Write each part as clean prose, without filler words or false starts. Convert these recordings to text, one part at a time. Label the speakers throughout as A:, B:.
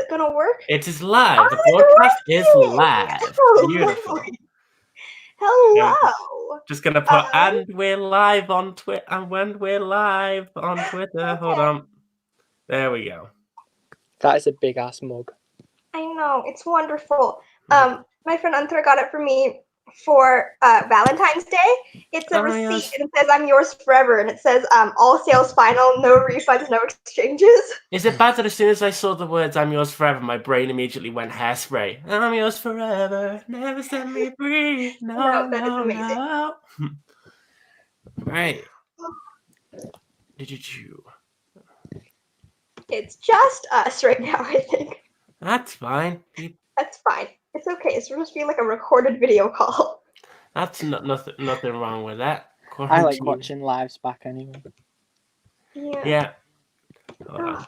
A: it gonna work?
B: It is live. The
A: it's
B: broadcast is
A: working!
B: live.
A: Oh,
B: Beautiful.
A: lovely. Hello.
B: Just gonna put and we're live on Twitter. And when we're live on Twitter, hold on. There we go.
C: That is a big ass mug.
A: I know, it's wonderful. My friend Antra got it for me for Valentine's Day. It's a receipt,
B: yes.
A: and it says "I'm yours forever," and it says all sales final, no refunds, no exchanges.
B: Is it bad that as soon as I saw the words "I'm yours forever," my brain immediately went Hairspray? I'm yours forever, never set me free. No,
A: that is amazing.
B: no. Right. Did you?
A: It's just us right now, I think.
B: That's fine.
A: That's fine. It's okay. It's supposed to be like a recorded video call.
B: That's nothing wrong with that.
C: I like watching lives back anyway.
B: Yeah. Hold on.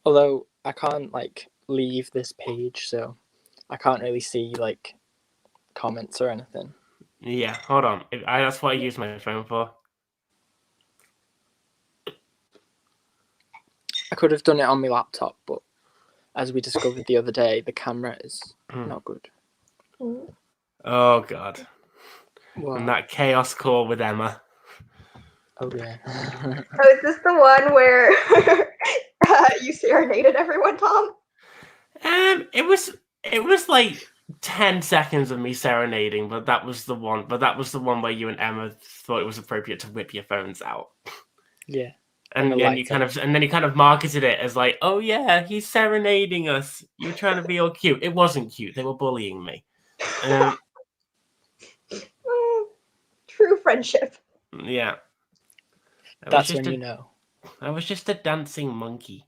C: Although I can't like leave this page, so I can't really see like comments or anything.
B: Yeah, hold on. That's what I use my phone for.
C: I could have done it on my laptop, but as we discovered the other day, the camera is not good.
B: Oh god.
C: Wow.
B: And that chaos call with Emma.
C: Oh yeah.
A: Oh, is this the one where you serenaded everyone, Tom?
B: It was like 10 seconds of me serenading, but that was the one. But that was the one where you and Emma thought it was appropriate to whip your phones out.
C: Yeah.
B: And then you kind of marketed it as like, oh yeah, he's serenading us. You're trying to be all cute. It wasn't cute. They were bullying me.
A: True friendship.
B: Yeah.
C: That's when you know.
B: I was just a dancing monkey.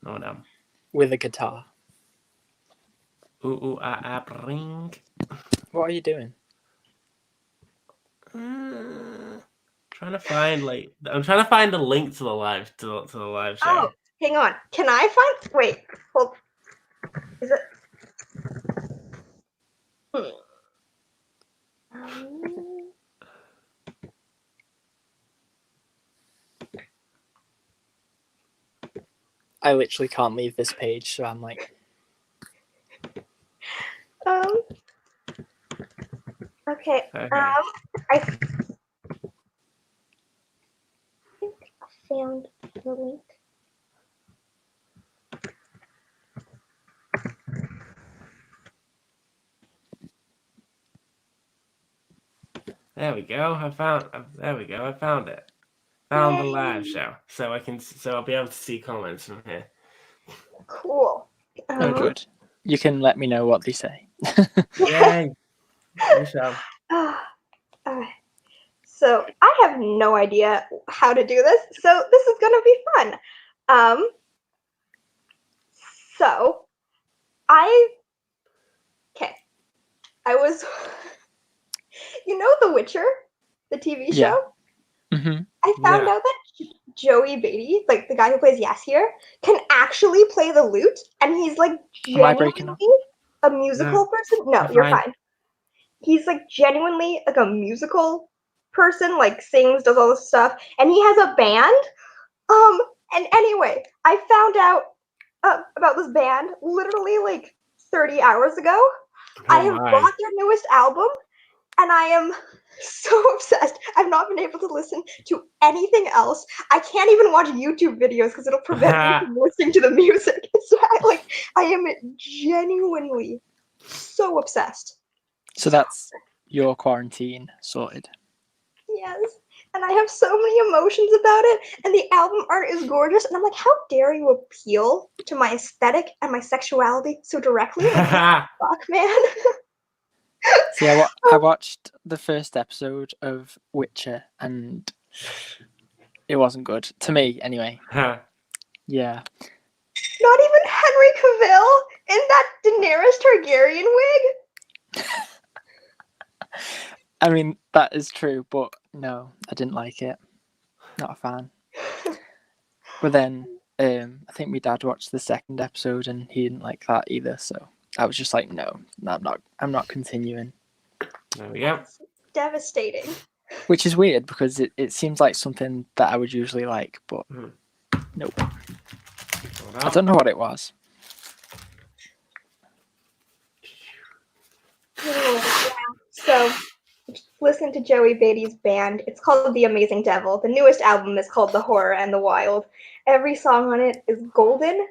B: Oh no.
C: With a guitar.
B: Ooh, bring.
C: What are you doing?
A: I'm
B: trying to find a link to the live to the live show.
A: Oh, hang on. Can I find? Wait, hold. Is it?
C: I literally can't leave this page, so I'm like.
A: Okay. I think I found the link.
B: There we go. I found it. Found the live show, so I'll be able to see comments from here.
A: Cool.
C: Oh, good. You can let me know what they say.
B: Yay! We shall.
A: So I have no idea how to do this, so this is gonna be fun. So I was, The Witcher, the TV show.
C: Mm-hmm.
A: I found out that Joey Beatty, like the guy who plays Yasir, can actually play the lute, and he's like genuinely a musical person. No, you're fine. He's like genuinely like a musical person, like sings, does all this stuff, and he has a band. And anyway, I found out about this band literally like 30 hours ago. I have bought their newest album, and I am so obsessed. I've not been able to listen to anything else. I can't even watch YouTube videos because it'll prevent me from listening to the music. So I am genuinely so obsessed.
C: So that's your quarantine sorted.
A: Yes. And I have so many emotions about it, and the album art is gorgeous, and I'm like, how dare you appeal to my aesthetic and my sexuality so directly? Like, fuck, man.
C: See, I watched the first episode of Witcher, and it wasn't good. To me, anyway. Yeah.
A: Not even Henry Cavill in that Daenerys Targaryen wig?
C: I mean, that is true, but no, I didn't like it. Not a fan. But then, I think my dad watched the second episode, and he didn't like that either, so I was just like, no, I'm not continuing.
B: There we go.
A: It's devastating.
C: Which is weird because it seems like something that I would usually like, but nope. I don't know what it was.
A: So, listen to Joey Beatty's band. It's called The Amazing Devil. The newest album is called The Horror and the Wild. Every song on it is golden.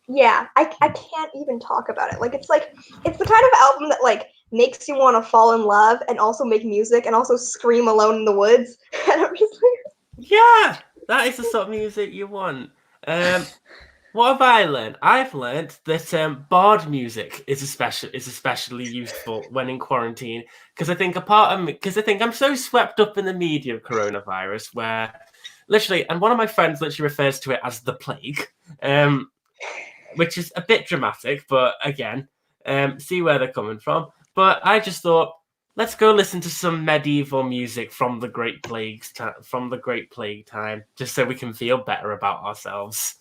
A: Yeah, I can't even talk about it. It's the kind of album that makes you want to fall in love and also make music and also scream alone in the woods. And I'm just like,
B: yeah, that is the sort of music you want. What have I learned? I've learned that bard music is especially useful when in quarantine, because I think I'm so swept up in the media of coronavirus, where literally, and one of my friends literally refers to it as the plague, which is a bit dramatic, but again, see where they're coming from. But I just thought, let's go listen to some medieval music from the Great Plague time, just so we can feel better about ourselves.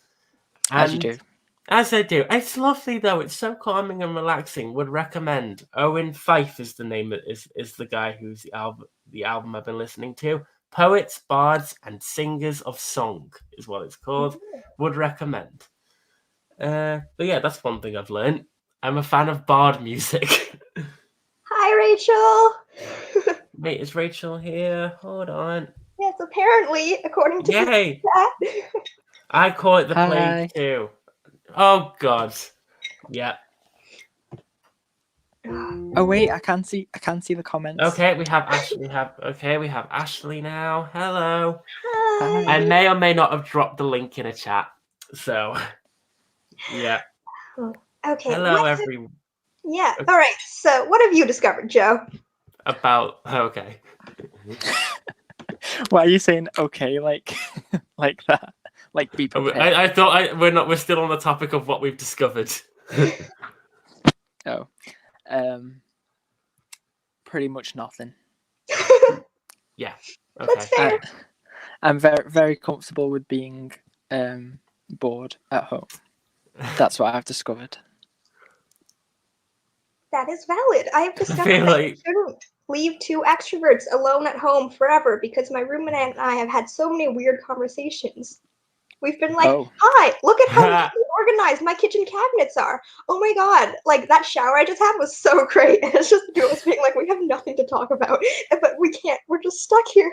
C: As you do.
B: As I do. It's lovely though. It's so calming and relaxing. Would recommend. Owen Fife is the name. Is the guy who's the album I've been listening to. Poets, Bards, and Singers of Song is what it's called. Would recommend. But yeah, that's one thing I've learned. I'm a fan of bard music.
A: Hi, Rachel.
B: Wait, is Rachel here? Hold on.
A: Yes, apparently, according to
B: Yay!
A: that.
B: I call it the
C: Hi.
B: plague too. Oh God. Yeah.
C: Oh wait, I can't see the comments.
B: Okay, we have Ashley now. Hello.
A: Hi.
B: I may or may not have dropped the link in a chat. So yeah.
A: Okay.
B: Hello everyone.
A: Yeah. All right. So, what have you discovered, Joe?
B: Okay.
C: Why are you saying okay like that? Like be prepared.
B: I thought we're still on the topic of what we've discovered.
C: Oh. Pretty much nothing.
B: Yeah.
A: That's fair.
C: I'm very, very comfortable with being bored at home. That's what I've discovered.
A: That is valid. I have discovered that I shouldn't leave two extroverts alone at home forever because my roommate and I have had so many weird conversations. We've been like, hi, look at how organized my kitchen cabinets are. Oh my God, that shower I just had was so great. And it's just the two of us being like, we have nothing to talk about, but we can't, we're just stuck here.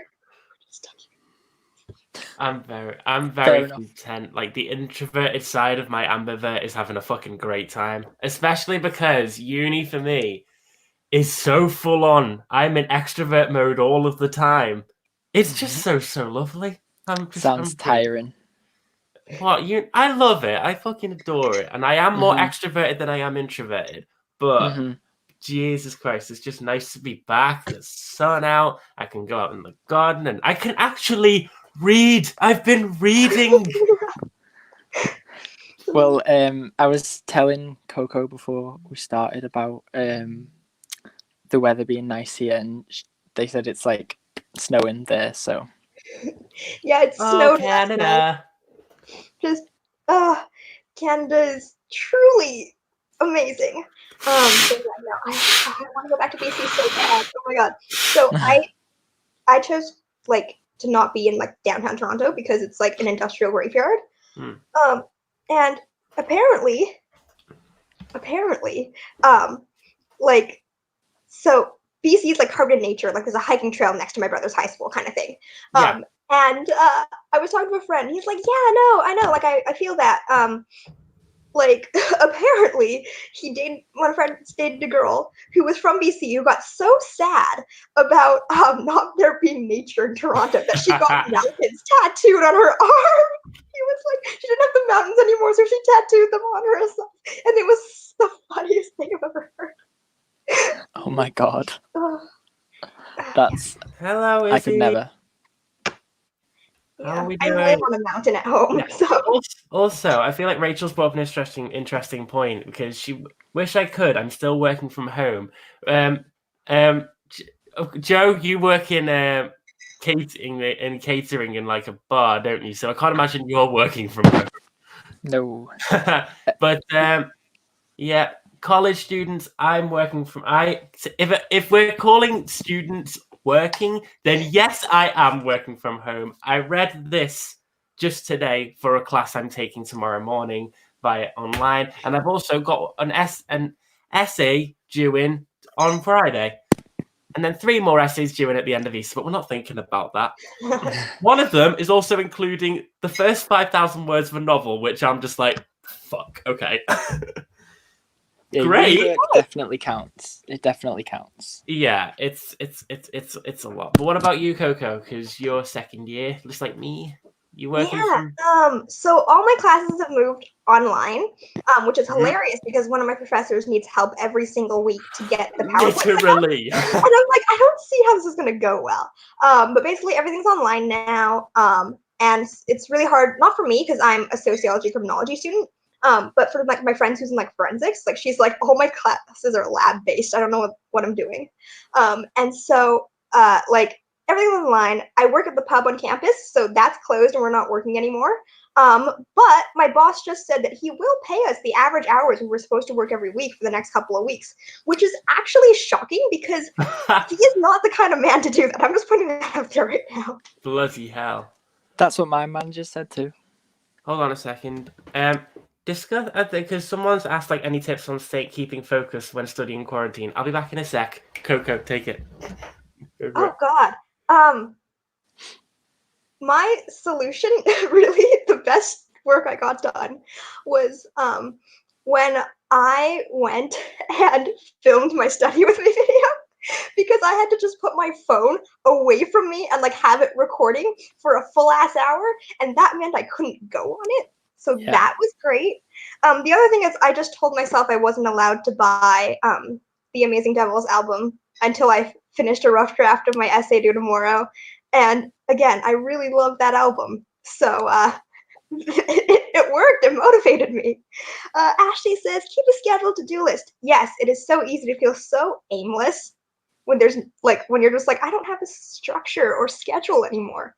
B: I'm very content. The introverted side of my ambivert is having a fucking great time. Especially because uni for me is so full on. I'm in extrovert mode all of the time. It's just so lovely.
C: Sounds tiring.
B: What I love it. I fucking adore it. And I am more extroverted than I am introverted. But Jesus Christ, it's just nice to be back. There's sun out. I can go out in the garden and I can actually read. I've been reading.
C: Well, I was telling Coco before we started about the weather being nice here, and they said it's snowing there. So
A: yeah, it's snowed.
B: Canada.
A: Just Canada is truly amazing. So yeah, no, I want to go back to BC so bad. Oh my God. So I chose to not be in downtown Toronto because it's an industrial graveyard. And apparently, so BC is carved in nature. There's a hiking trail next to my brother's high school kind of thing. And I was talking to a friend. He's like, yeah, no, I know. I feel that. Apparently one friend dated a girl who was from BC who got so sad about not there being nature in Toronto that she got mountains tattooed on her arm. He was she didn't have the mountains anymore, so she tattooed them on herself. And it was the funniest thing I've ever heard.
C: Oh my God. That's...
B: Hello, Izzy.
C: I could never.
A: Yeah, I live on a mountain at home.
B: Yeah.
A: So.
B: Also, I feel like Rachel's brought up an interesting point because she wish I could. I'm still working from home. Joe, you work in catering in a bar, don't you? So I can't imagine you're working from home.
C: No.
B: But yeah, college students. I'm working from. If we're calling students working, then yes, I am working from home. I read this just today for a class I'm taking tomorrow morning via online, and I've also got an essay due in on Friday, and then 3 more essays due in at the end of Easter. But we're not thinking about that. One of them is also including the first 5,000 words of a novel, which I'm just like, fuck. Okay.
C: Yeah,
B: Great.
C: It definitely counts. It definitely counts.
B: Yeah, it's a lot. But what about you, Coco? Because you're second year, just like me. You working?
A: So all my classes have moved online, which is hilarious because one of my professors needs help every single week to get the PowerPoint.
B: Literally.
A: And I'm like, I don't see how this is going to go well. But basically, everything's online now, and it's really hard. Not for me because I'm a sociology criminology student. But for like my friends who's in like forensics, like she's like, all my classes are lab based. I don't know what I'm doing. And so like everything's online. I work at the pub on campus, so that's closed and we're not working anymore. But my boss just said that he will pay us the average hours we were supposed to work every week for the next couple of weeks, which is actually shocking because he is not the kind of man to do that. I'm just putting that out there right now.
B: Bloody hell.
C: That's what my manager said too.
B: Hold on a second. Discuss, because someone's asked like any tips on keeping focus when studying quarantine. I'll be back in a sec. Coco, take it.
A: Oh God. My solution, really, the best work I got done was when I went and filmed my study with me video, because I had to just put my phone away from me and like have it recording for a full ass hour, and that meant I couldn't go on it. So that was great. The other thing is I just told myself I wasn't allowed to buy the Amazing Devils album until I finished a rough draft of my essay due tomorrow. And again, I really love that album. So it worked. It motivated me. Ashley says, keep a scheduled to-do list. Yes, it is so easy to feel so aimless when there's like, when you're just like, I don't have a structure or schedule anymore.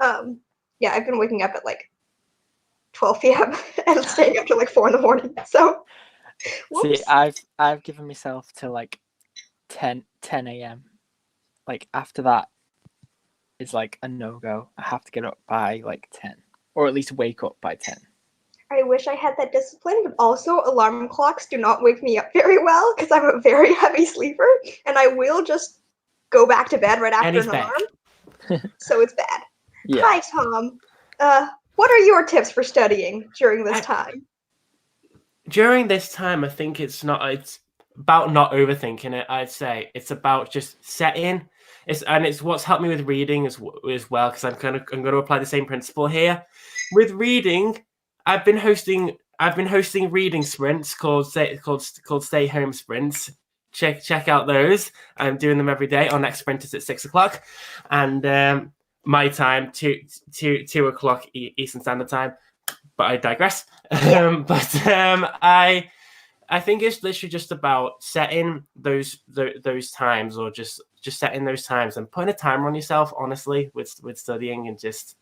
A: Yeah, I've been waking up at like 12 p.m. and staying up till like 4 in the morning. So
C: whoops. See, I've given myself till like 10 a.m. Like after that is like a no-go. I have to get up by like 10, or at least wake up by 10.
A: I wish I had that discipline, but also alarm clocks do not wake me up very well because I'm a very heavy sleeper, and I will just go back to bed right after an alarm. So it's bad. Yeah. Hi, Tom. What are your tips for studying during this time?
B: During this time, I think it's about not overthinking it. I'd say it's about just setting. It's what's helped me with reading as well, because I'm going to apply the same principle here. With reading, I've been hosting reading sprints called Stay Home Sprints. Check out those. I'm doing them every day. Our next sprint is at 6:00, and my time 2:00 Eastern Standard Time. But I digress. I think it's literally just about setting those times, or just setting those times and putting a timer on yourself. Honestly, with studying, and just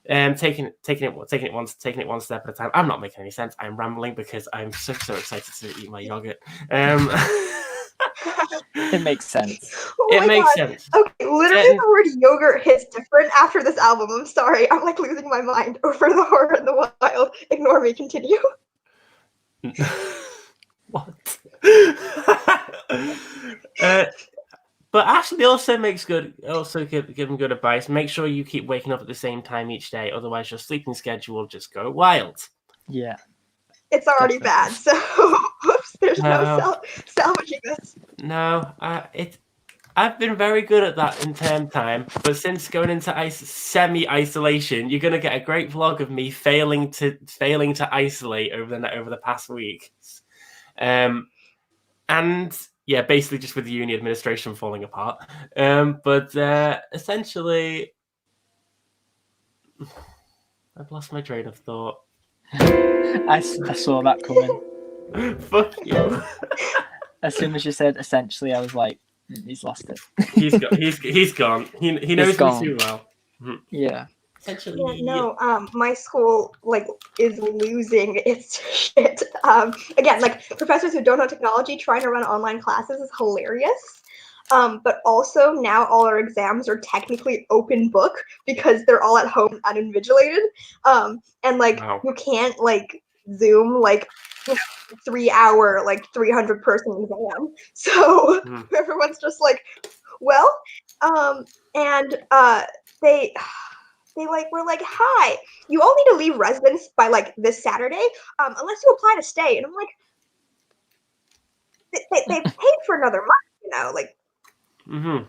B: taking it one step at a time. I'm not making any sense. I'm rambling because I'm so excited to eat my yogurt.
C: It makes sense.
B: It makes sense.
A: Okay, literally the word yogurt hits different after this album. I'm sorry. I'm like losing my mind over the horror in the wild. Ignore me. Continue.
B: What? But Ashley also giving good advice. Make sure you keep waking up at the same time each day, otherwise your sleeping schedule will just go wild.
C: Yeah.
A: It's already bad, so there's no salvaging this.
B: No, I've been very good at that in term time, but since going into semi-isolation, you're gonna get a great vlog of me failing to isolate over the past week, and yeah, basically just with the uni administration falling apart. But essentially, I've lost my train of thought.
C: I saw that coming.
B: Fuck you.
C: As soon as you said essentially, I was like, he's lost it.
B: He's gone. He knows me too well.
C: Yeah.
A: Essentially. Yeah, no, my school is losing its shit. Again, professors who don't know technology trying to run online classes is hilarious. But also now all our exams are technically open book because they're all at home uninvigilated. And like you can't like Zoom like 3-hour like 300 person exam. So everyone's just like, well, and they like were like, hi, you all need to leave residence by like this Saturday, unless you apply to stay. And I'm like, they paid for another month, like.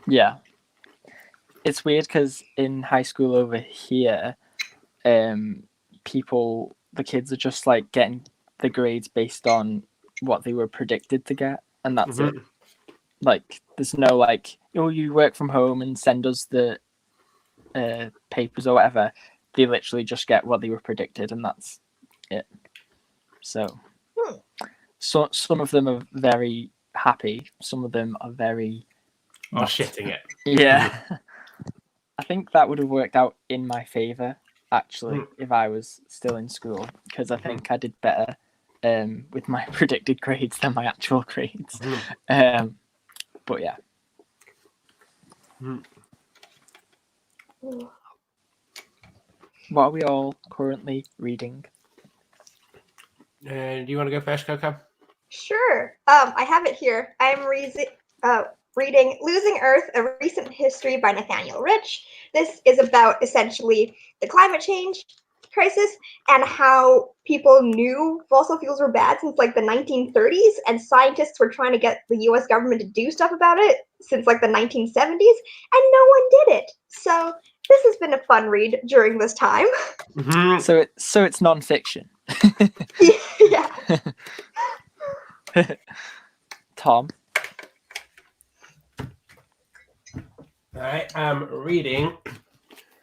C: Yeah, it's weird because in high school over here, the kids are just like getting the grades based on what they were predicted to get, and that's it. Like, there's no like, you work from home and send us the papers or whatever. They literally just get what they were predicted, and that's it. So some of them are very happy, some of them are very
B: shitting it.
C: Yeah. I think that would have worked out in my favor actually if I was still in school, because I think I did better with my predicted grades than my actual grades. But yeah. What are we all currently reading?
B: Do you want to go first, Coco?
A: Sure. I have it here. I'm reading Losing Earth, A Recent History by Nathaniel Rich. This is about essentially the climate change crisis and how people knew fossil fuels were bad since like the 1930s, and scientists were trying to get the US government to do stuff about it since like the 1970s, and no one did it. So this has been a fun read during this time.
C: So it's non-fiction.
A: Yeah.
C: Tom?
B: I am reading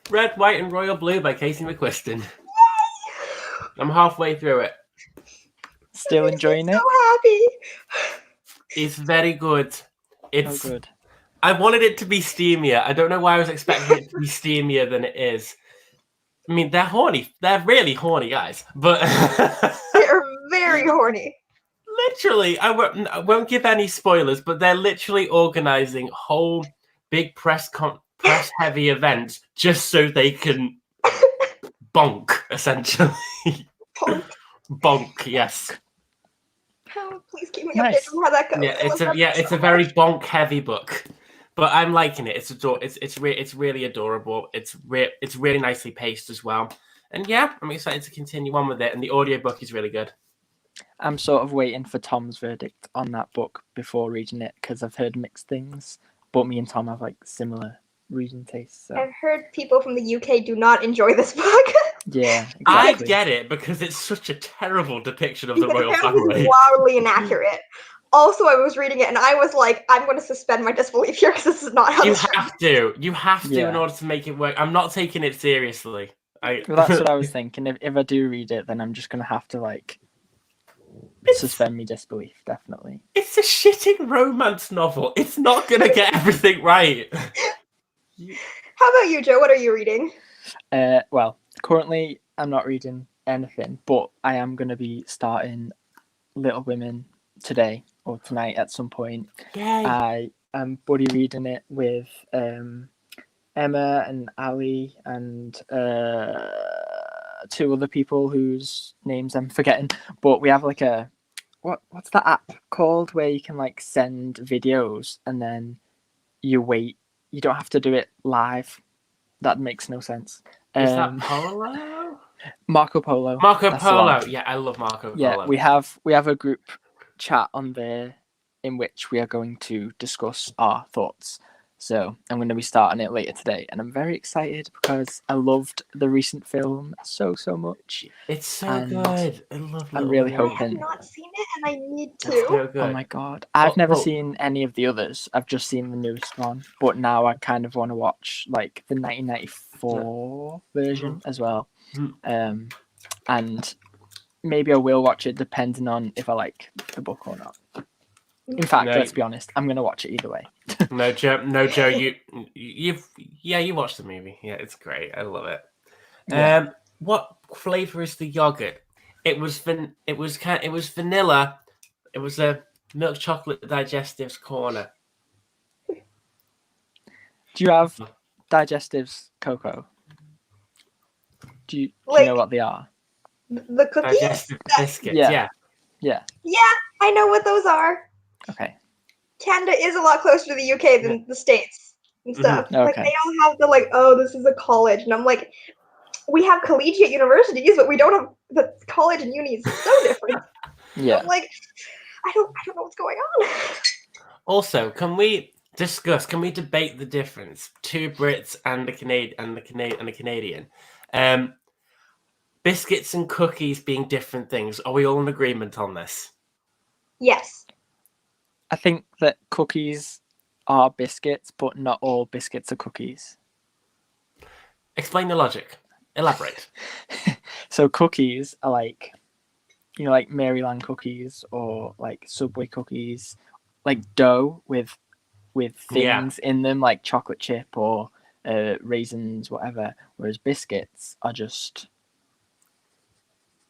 B: Red, White and Royal Blue by Casey McQuiston. Yay! I'm halfway through it.
C: Still enjoying it?
A: So happy.
B: It's very good. It's
C: good.
B: I wanted it to be steamier. I don't know why I was expecting it to be steamier than it is. I mean, they're horny. They're really horny guys, but
A: they're very horny.
B: Literally, I won't give any spoilers, but they're literally organizing whole big press heavy events just so they can bonk, essentially. Bonk, yes.
A: Oh, please keep me updated on how that goes.
B: Yeah, it's a very bonk heavy book. But I'm liking it. It's really adorable. It's really nicely paced as well. And yeah, I'm excited to continue on with it. And the audiobook is really good.
C: I'm sort of waiting for Tom's verdict on that book before reading it, because I've heard mixed things. But me and Tom have like similar reading tastes. So.
A: I've heard people from the UK do not enjoy this book.
C: Yeah, exactly.
B: I get it, because it's such a terrible depiction of the royal family.
A: It's wildly inaccurate. Also, I was reading it and I was like, I'm going to suspend my disbelief here because this is not how
B: you have to in order to make it work. I'm not taking it seriously.
C: Well, that's what I was thinking. If I do read it, then I'm just going to have to like suspend my disbelief, definitely.
B: It's a shitting romance novel. It's not going to get everything right.
A: How about you, Joe? What are you reading?
C: Well, currently I'm not reading anything, but I am going to be starting Little Women today or tonight at some point.
B: Yay.
C: I am buddy reading it with Emma and Ali and 2 other people whose names I'm forgetting. But we have like a what's that app called where you can like send videos and then you wait. You don't have to do it live. That makes no sense.
B: Is that Polo?
C: Marco Polo.
B: Marco Polo. Yeah, I love Marco Polo.
C: Yeah, we have a group chat on there in which we are going to discuss our thoughts. So I'm going to be starting it later today, and I'm very excited because I loved the recent film so much.
B: It's so good. I love it.
C: I'm really hoping.
A: I have not seen it, and I need to.
B: So good.
C: Oh my god, I've never seen any of the others. I've just seen the newest one, but now I kind of want to watch like the 1994 version as well. And maybe I will watch it depending on if I like the book or not. In fact, let's be honest, I'm going to watch it either way.
B: No, Joe, you watched the movie. Yeah, it's great. I love it.
C: Yeah.
B: What flavor is the yogurt? It was vanilla. It was a milk chocolate digestives corner.
C: Do you have digestives, Coco? Do you
A: Like-
C: know what they are?
A: The cookies?
B: Digestive biscuits.
C: Yeah.
B: Yeah.
A: Yeah, I know what those are.
C: Okay.
A: Canada is a lot closer to the UK than the States and stuff. Like,
C: Okay.
A: they all have the, like, oh, this is a college. And I'm like, we have collegiate universities, but we don't have the college and uni is so different.
C: Yeah.
A: I'm like, I don't know what's going on.
B: Also, can we debate the difference? Two Brits and a Canadian. Biscuits and cookies being different things. Are we all in agreement on this?
A: Yes.
C: I think that cookies are biscuits, but not all biscuits are cookies.
B: Explain the logic. Elaborate.
C: So cookies are like, like Maryland cookies or like Subway cookies, like dough with things in them, like chocolate chip or raisins, whatever. Whereas biscuits are just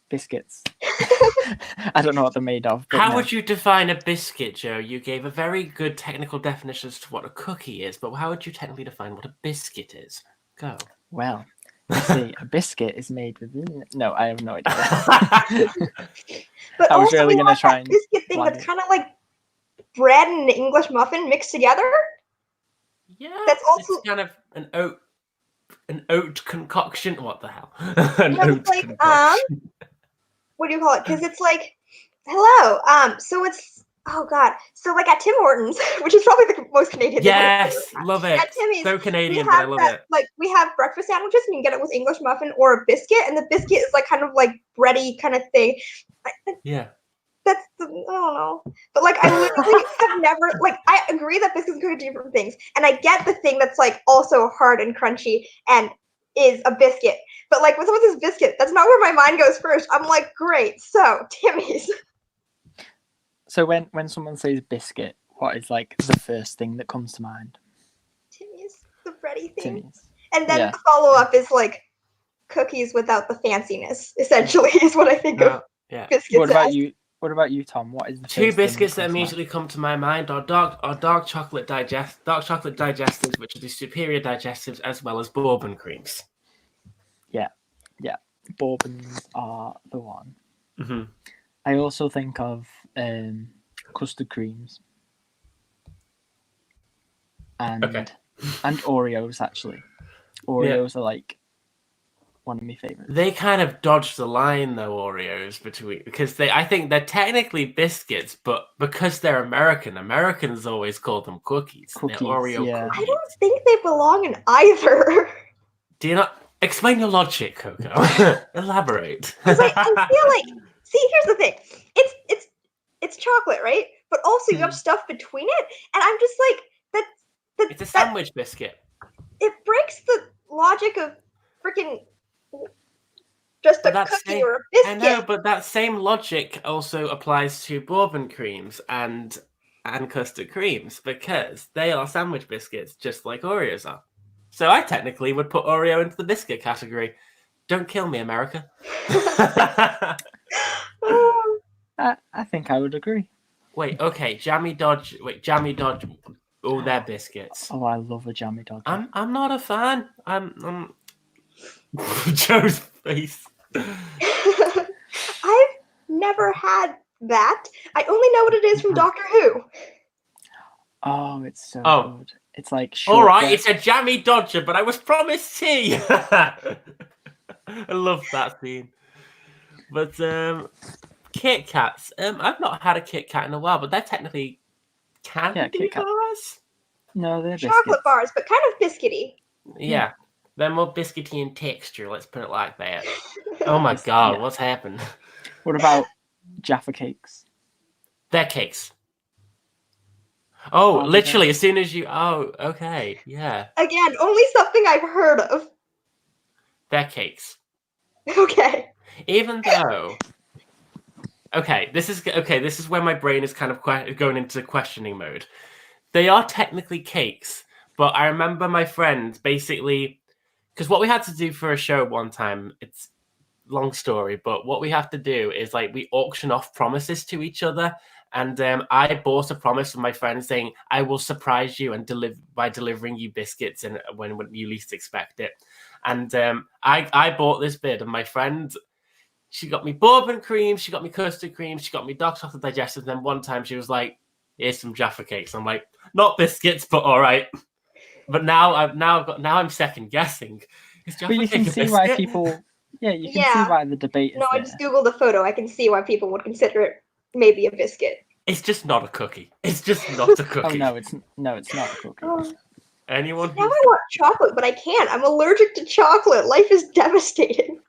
C: biscuits. I don't know what they're made of.
B: How would you define a biscuit, Joe? You gave a very good technical definition as to what a cookie is, but how would you technically define what a biscuit is? Go.
C: Well, you see, a biscuit is made with... No, I have no idea.
A: But
C: I was
A: also
C: really
A: we
C: going to
A: have
C: try
A: that
C: and...
A: biscuit thing that's kind of like bread and an English muffin mixed together.
B: Yeah,
A: That's also
B: it's kind of an oat concoction. What the hell?
A: it's like what do you call it? Because it's like, hello. So it's so like at Tim Hortons, which is probably the most Canadian.
B: Yes, love it.
A: At Timmy's,
B: so Canadian, but I love it.
A: Like we have breakfast sandwiches, and you can get it with English muffin or a biscuit, and the biscuit is like kind of like bready kind of thing.
B: Yeah.
A: I don't know. But like I literally have never I agree that biscuits and cookies are different things. And I get the thing that's like also hard and crunchy and is a biscuit. But like when someone says biscuit, that's not where my mind goes first. I'm like, great, so Timmy's.
C: So when someone says biscuit, what is like the first thing that comes to mind?
A: Timmy's, the bready thing.
C: Timmy's.
A: And then the follow up is like cookies without the fanciness, essentially, is what I think of biscuits.
C: What about you, Tom? What is the
B: two biscuits that immediately come to my mind are dark chocolate digestives, which are the superior digestives, as well as bourbon creams.
C: Yeah. Bourbons are the one.
B: Mm-hmm.
C: I also think of custard creams and Oreos. Actually, Oreos are like one of my favorites.
B: They kind of dodged the line though, Oreos, because I think they're technically biscuits, but because they're Americans always call them cookies. They're Oreo cookies.
A: I don't think they belong in either.
B: Do you not explain your logic, Coco? Elaborate.
A: Because I feel like, see, here's the thing. It's chocolate, right? But also you have stuff between it, and I'm just like
B: it's a sandwich biscuit.
A: It breaks the logic of freaking just a cookie or a biscuit.
B: I know, but that same logic also applies to bourbon creams and custard creams because they are sandwich biscuits, just like Oreos are. So I technically would put Oreo into the biscuit category. Don't kill me, America.
C: I think I would agree.
B: Wait, okay, Jammy Dodge. Oh, they're biscuits.
C: Oh, I love a Jammy Dodge.
B: I'm not a fan. I'm Joe's face.
A: I've never had that. I only know what it is from Doctor Who.
C: Oh, it's so good. It's like
B: all right, it's a Jammy Dodger, but I was promised tea. I love that scene. But Kit Kats. I've not had a Kit Kat in a while, but they're technically candy bars.
C: No, they're
A: chocolate
C: biscuits.
A: bars, but kind of biscuity.
B: Yeah, they're more biscuity in texture. Let's put it like that. Oh my god, what's happened?
C: What about Jaffa cakes?
B: They're cakes. Oh, literally, as soon as you... Oh, okay, yeah.
A: Again, only something I've heard of.
B: They're cakes.
A: Okay.
B: Even though... Okay, this is where my brain is kind of going into questioning mode. They are technically cakes, but I remember my friend basically... Because what we had to do for a show one time, it's a long story, but what we have to do is like we auction off promises to each other, And I bought a promise from my friend saying I will surprise you and by delivering you biscuits and when you least expect it. And I bought this bit, and my friend, she got me bourbon cream, she got me custard cream, she got me dark chocolate digestive. And then one time she was like, "Here's some Jaffa cakes." I'm like, "Not biscuits, but all right." But now I'm second guessing. Is Jaffa
C: But you can
B: cake a
C: see why
B: biscuit?
C: people. Yeah, you can see why the debate is
A: No, I
C: there.
A: just googled the photo. I can see why people would consider it maybe a biscuit.
B: It's just not a cookie. It's just not a cookie.
C: Oh no, it's not a cookie.
B: Anyone
A: Now
B: who's
A: I want chocolate, but I can't. I'm allergic to chocolate. Life is devastating.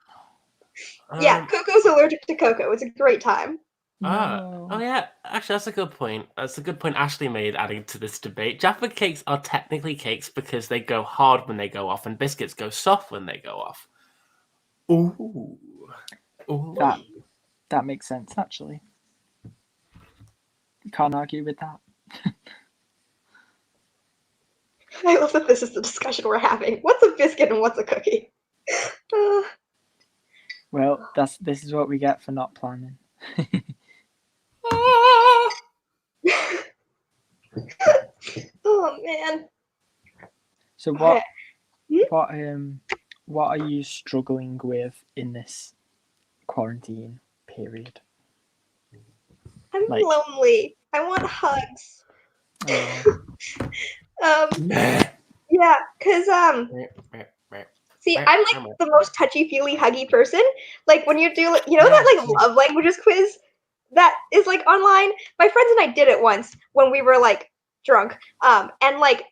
A: Yeah, Coco's allergic to cocoa. It's a great time.
C: No.
B: Oh yeah, actually that's a good point. That's a good point Ashley made adding to this debate. Jaffa cakes are technically cakes because they go hard when they go off and biscuits go soft when they go off. Ooh.
C: That makes sense, actually. Can't argue with that.
A: I love that this is the discussion we're having. What's a biscuit and what's a cookie?
C: Well, this is what we get for not planning.
A: Oh man.
C: So what are you struggling with in this quarantine period?
A: I'm lonely. I want hugs. Yeah, cause see, I'm like the most touchy-feely, huggy person. Like when you do, you know that like love languages quiz that is like online. My friends and I did it once when we were like drunk. And like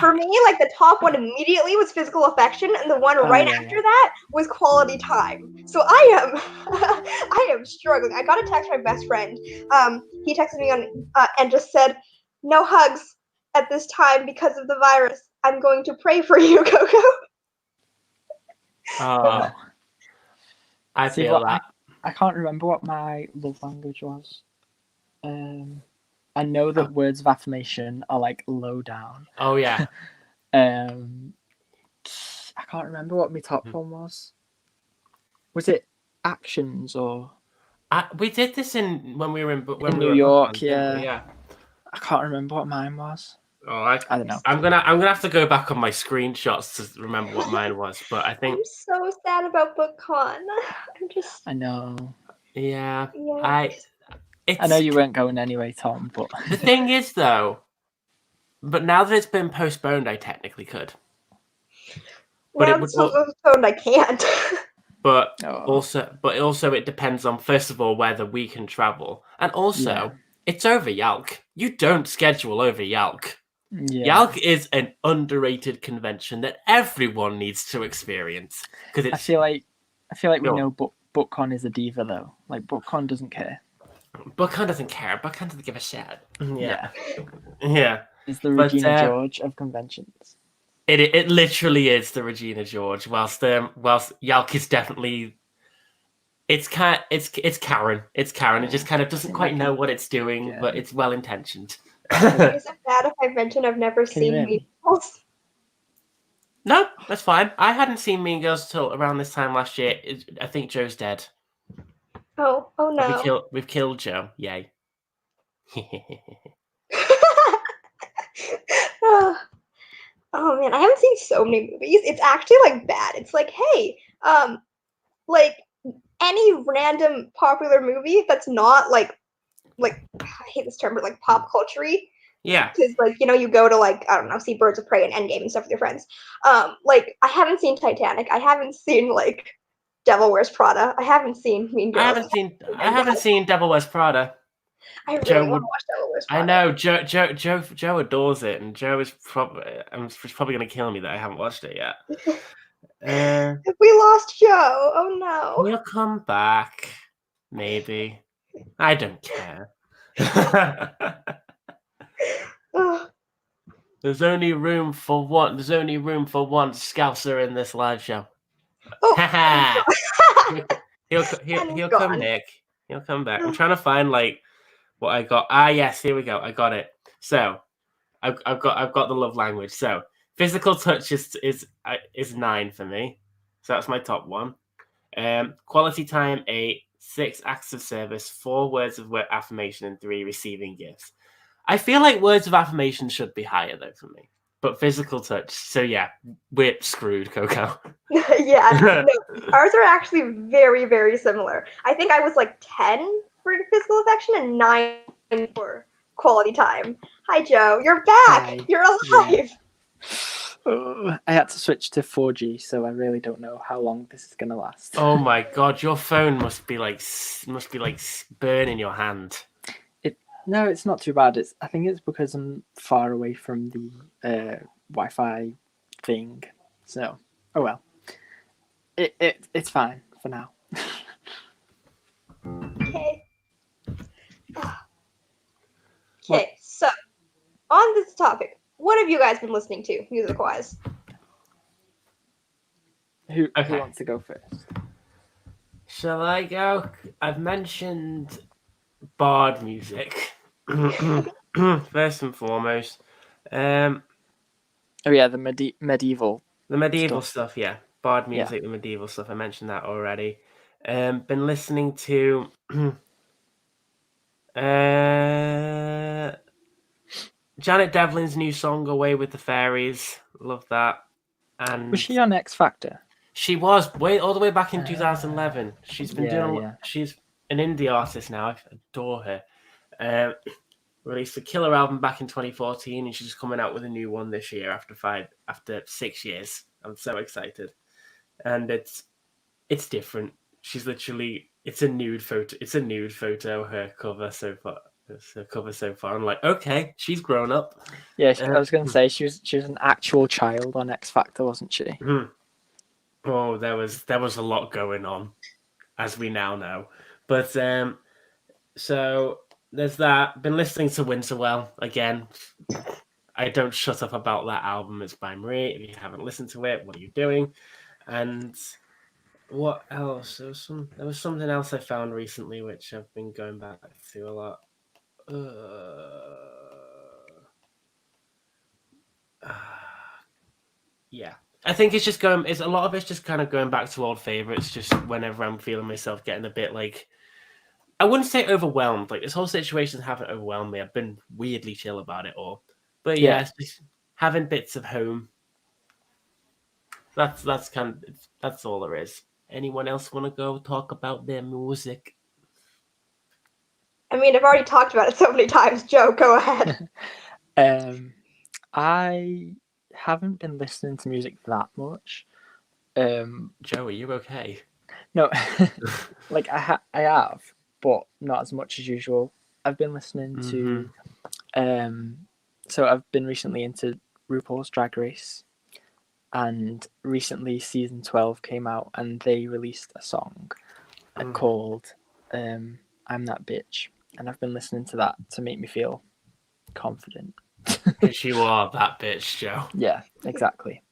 A: for me, like the top one immediately was physical affection, and the one right after that was quality time. So I am struggling. I got a text from my best friend. He texted me on and just said, "No hugs at this time because of the virus. I'm going to pray for you, Coco."
B: I feel that.
C: I can't remember what my love language was. I know that words of affirmation are like low down.
B: Oh yeah.
C: I can't remember what my top one was. Was it actions or?
B: We did this when we were in
C: New York.
B: Yeah.
C: I can't remember what mine was.
B: Oh, I
C: don't know.
B: I'm gonna have to go back on my screenshots to remember what mine was, but I think
A: I'm so sad about BookCon.
C: I know.
B: Yeah.
C: I know you weren't going anyway, Tom, but
B: the thing is though, but now that it's been postponed, I technically could.
A: But it would postponed. I can't.
B: But also it depends on, first of all, whether we can travel, and also it's over Yalk. You don't schedule over Yalk. Yalk is an underrated convention that everyone needs to experience because
C: I feel like we know BookCon is a diva though. Like BookCon doesn't care.
B: BookCon doesn't care. BookCon doesn't give a shit. Yeah.
C: It's the Regina George of conventions.
B: It literally is the Regina George. Whilst Yalk is definitely it's Karen. It's Karen. It just kind of doesn't quite know what it's doing, but it's well intentioned.
A: Is it bad if I mention I've never seen Mean Girls?
B: No, that's fine. I hadn't seen Mean Girls till around this time last year. I think Joe's dead.
A: Oh no.
B: We've killed Joe. Yay.
A: Oh man, I haven't seen so many movies. It's actually like bad. It's like, hey, like any random popular movie that's not like I hate this term, but like pop culture-y.
B: Yeah.
A: Because like, you know, you go to like, I don't know, see Birds of Prey and Endgame and stuff with your friends. Like I haven't seen Titanic. I haven't seen like Devil Wears Prada. I haven't seen Mean Girls.
B: I haven't seen Devil Wears Prada.
A: I really want to watch Devil Wears Prada.
B: I know Joe adores it, and Joe is probably going to kill me that I haven't watched it yet.
A: We lost Joe. Oh no.
B: He'll come back, maybe. I don't care. There's only room for one. There's only room for one Scouser in this live show. Oh. he'll come, Nick. He'll come back. I'm trying to find like what I got. Yes, here we go. I got it. So I've got the love language. So physical touch is 9 for me. So that's my top one. Quality time 8. 6 acts of service, 4 words of affirmation, and 3 receiving gifts. I feel like words of affirmation should be higher though for me, but physical touch. So yeah, we're screwed, Coco.
A: Yeah, no, ours are actually very, very similar. I think I was like 10 for physical affection and 9 for quality time. Hi, Joe. You're back.
C: Hi.
A: You're alive.
C: Yeah. I had to switch to 4G, so I really don't know how long this is gonna last.
B: Oh my god, your phone must be like burning your hand.
C: No, it's not too bad. I think it's because I'm far away from the Wi-Fi thing. So, oh well. It's fine for now.
A: Okay. Okay, so on this topic, what have you guys been listening to, music-wise?
C: Who
B: Okay.
C: wants to go first?
B: Shall I go? I've mentioned bard music first and foremost.
C: Oh yeah, the medieval.
B: The medieval stuff, yeah. Bard music, the medieval stuff. I mentioned that already. Been listening to Janet Devlin's new song "Away with the Fairies." Love that. And
C: was she on X Factor?
B: She was all the way back in 2011. She's been doing.
C: Yeah.
B: She's an indie artist now. I adore her. Released a killer album back in 2014, and she's coming out with a new one this year after 6 years. I'm so excited, and it's different. She's literally it's a nude photo. It's a nude photo. Her cover so far. I'm like, okay, she's grown up.
C: Yeah, I was going to say she was an actual child on X Factor, wasn't she?
B: Oh, there was a lot going on, as we now know. But so there's that. Been listening to Winterwell again. I don't shut up about that album. It's by Marie. If you haven't listened to it, what are you doing? And what else? There was something else I found recently, which I've been going back to a lot. Yeah. I think it's just going. It's a lot of it's just kind of going back to old favorites. Just whenever I'm feeling myself getting a bit like, I wouldn't say overwhelmed. Like this whole situation haven't overwhelmed me. I've been weirdly chill about it all. But yeah, it's just having bits of home. That's all there is. Anyone else want to go talk about their music?
A: I mean, I've already talked about it so many times. Joe, go ahead.
C: I haven't been listening to music that much.
B: Joe, are you okay?
C: No, like I have, but not as much as usual. I've been listening to, so I've been recently into RuPaul's Drag Race, and recently season 12 came out, and they released a song called "I'm That Bitch," and I've been listening to that to make me feel confident.
B: Because you are that bitch, Joe.
C: Yeah, exactly.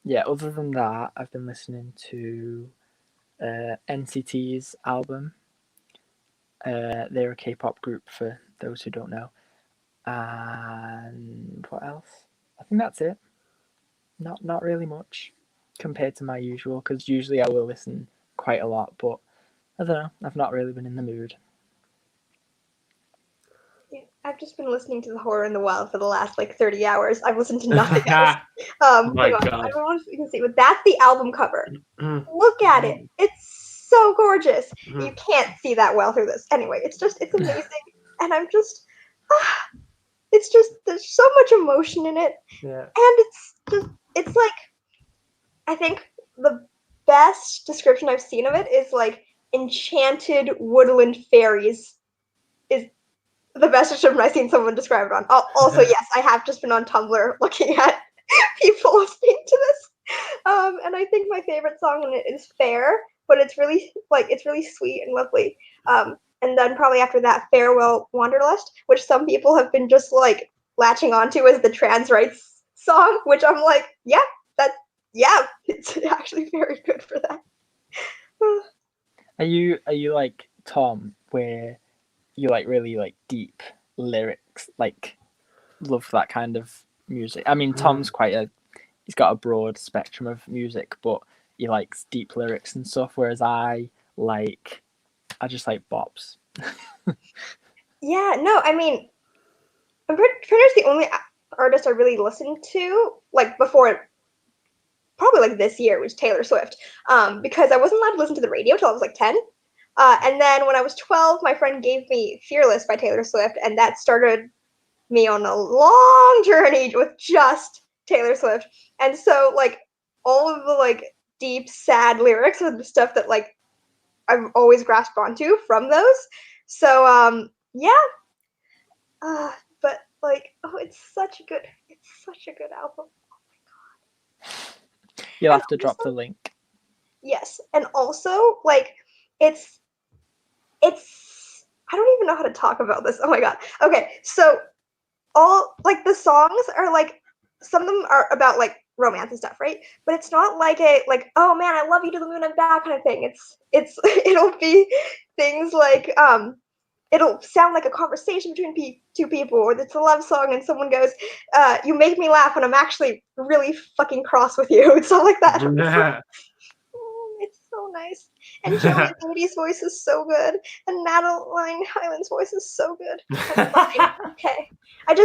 C: Yeah, other than that, I've been listening to NCT's album. They're a K-pop group, for those who don't know. And what else? I think that's it. Not really much compared to my usual, because usually I will listen quite a lot, but I don't know. I've not really been in the mood.
A: I've just been listening to The Horror in the Wild for the last 30 hours. I've listened to nothing else.
B: My God.
A: I don't know if you can see, but that's the album cover. Look at it. It's so gorgeous. You can't see that well through this. Anyway, it's amazing. And I'm just, there's so much emotion in it.
B: Yeah.
A: And it's like, I think the best description I've seen of it is enchanted woodland fairies is the best description I've seen someone describe it on. Also, yes, I have just been on Tumblr looking at people listening to this. And I think my favorite song in it is Fair, but it's really sweet and lovely. And then probably after that, Farewell Wanderlust, which some people have been just latching onto as the trans rights song, which I'm like, it's actually very good for that.
C: Are you like Tom, where you really deep lyrics, love that kind of music? I mean, Tom's he's got a broad spectrum of music, but he likes deep lyrics and stuff, whereas I just like bops.
A: Yeah, no, I mean, I'm pretty much the only artist I really listened to, like, before, probably, like, this year, was Taylor Swift, because I wasn't allowed to listen to the radio till I was, like, 10, and then when I was 12, my friend gave me Fearless by Taylor Swift, and that started me on a long journey with just Taylor Swift, and so, like, all of the, like, deep, sad lyrics are the stuff that, like, I've always grasped onto from those, so, yeah, but like, oh, it's such a good album.
C: You'll
A: And
C: have to drop the link.
A: Yes, and also like, it's I don't even know how to talk about this. Oh my god. Okay, so all like the songs are like, some of them are about like romance and stuff, right? But it's not like a like, oh man, I love you to the moon and back kind of thing. It's it'll be things like it'll sound like a conversation between two people, or it's a love song and someone goes, you make me laugh when I'm actually really fucking cross with you. It's not like that. It's so nice. And Joey Beatty's voice is so good. And Madeline Hyland's voice is so good. Fine. Okay. I'm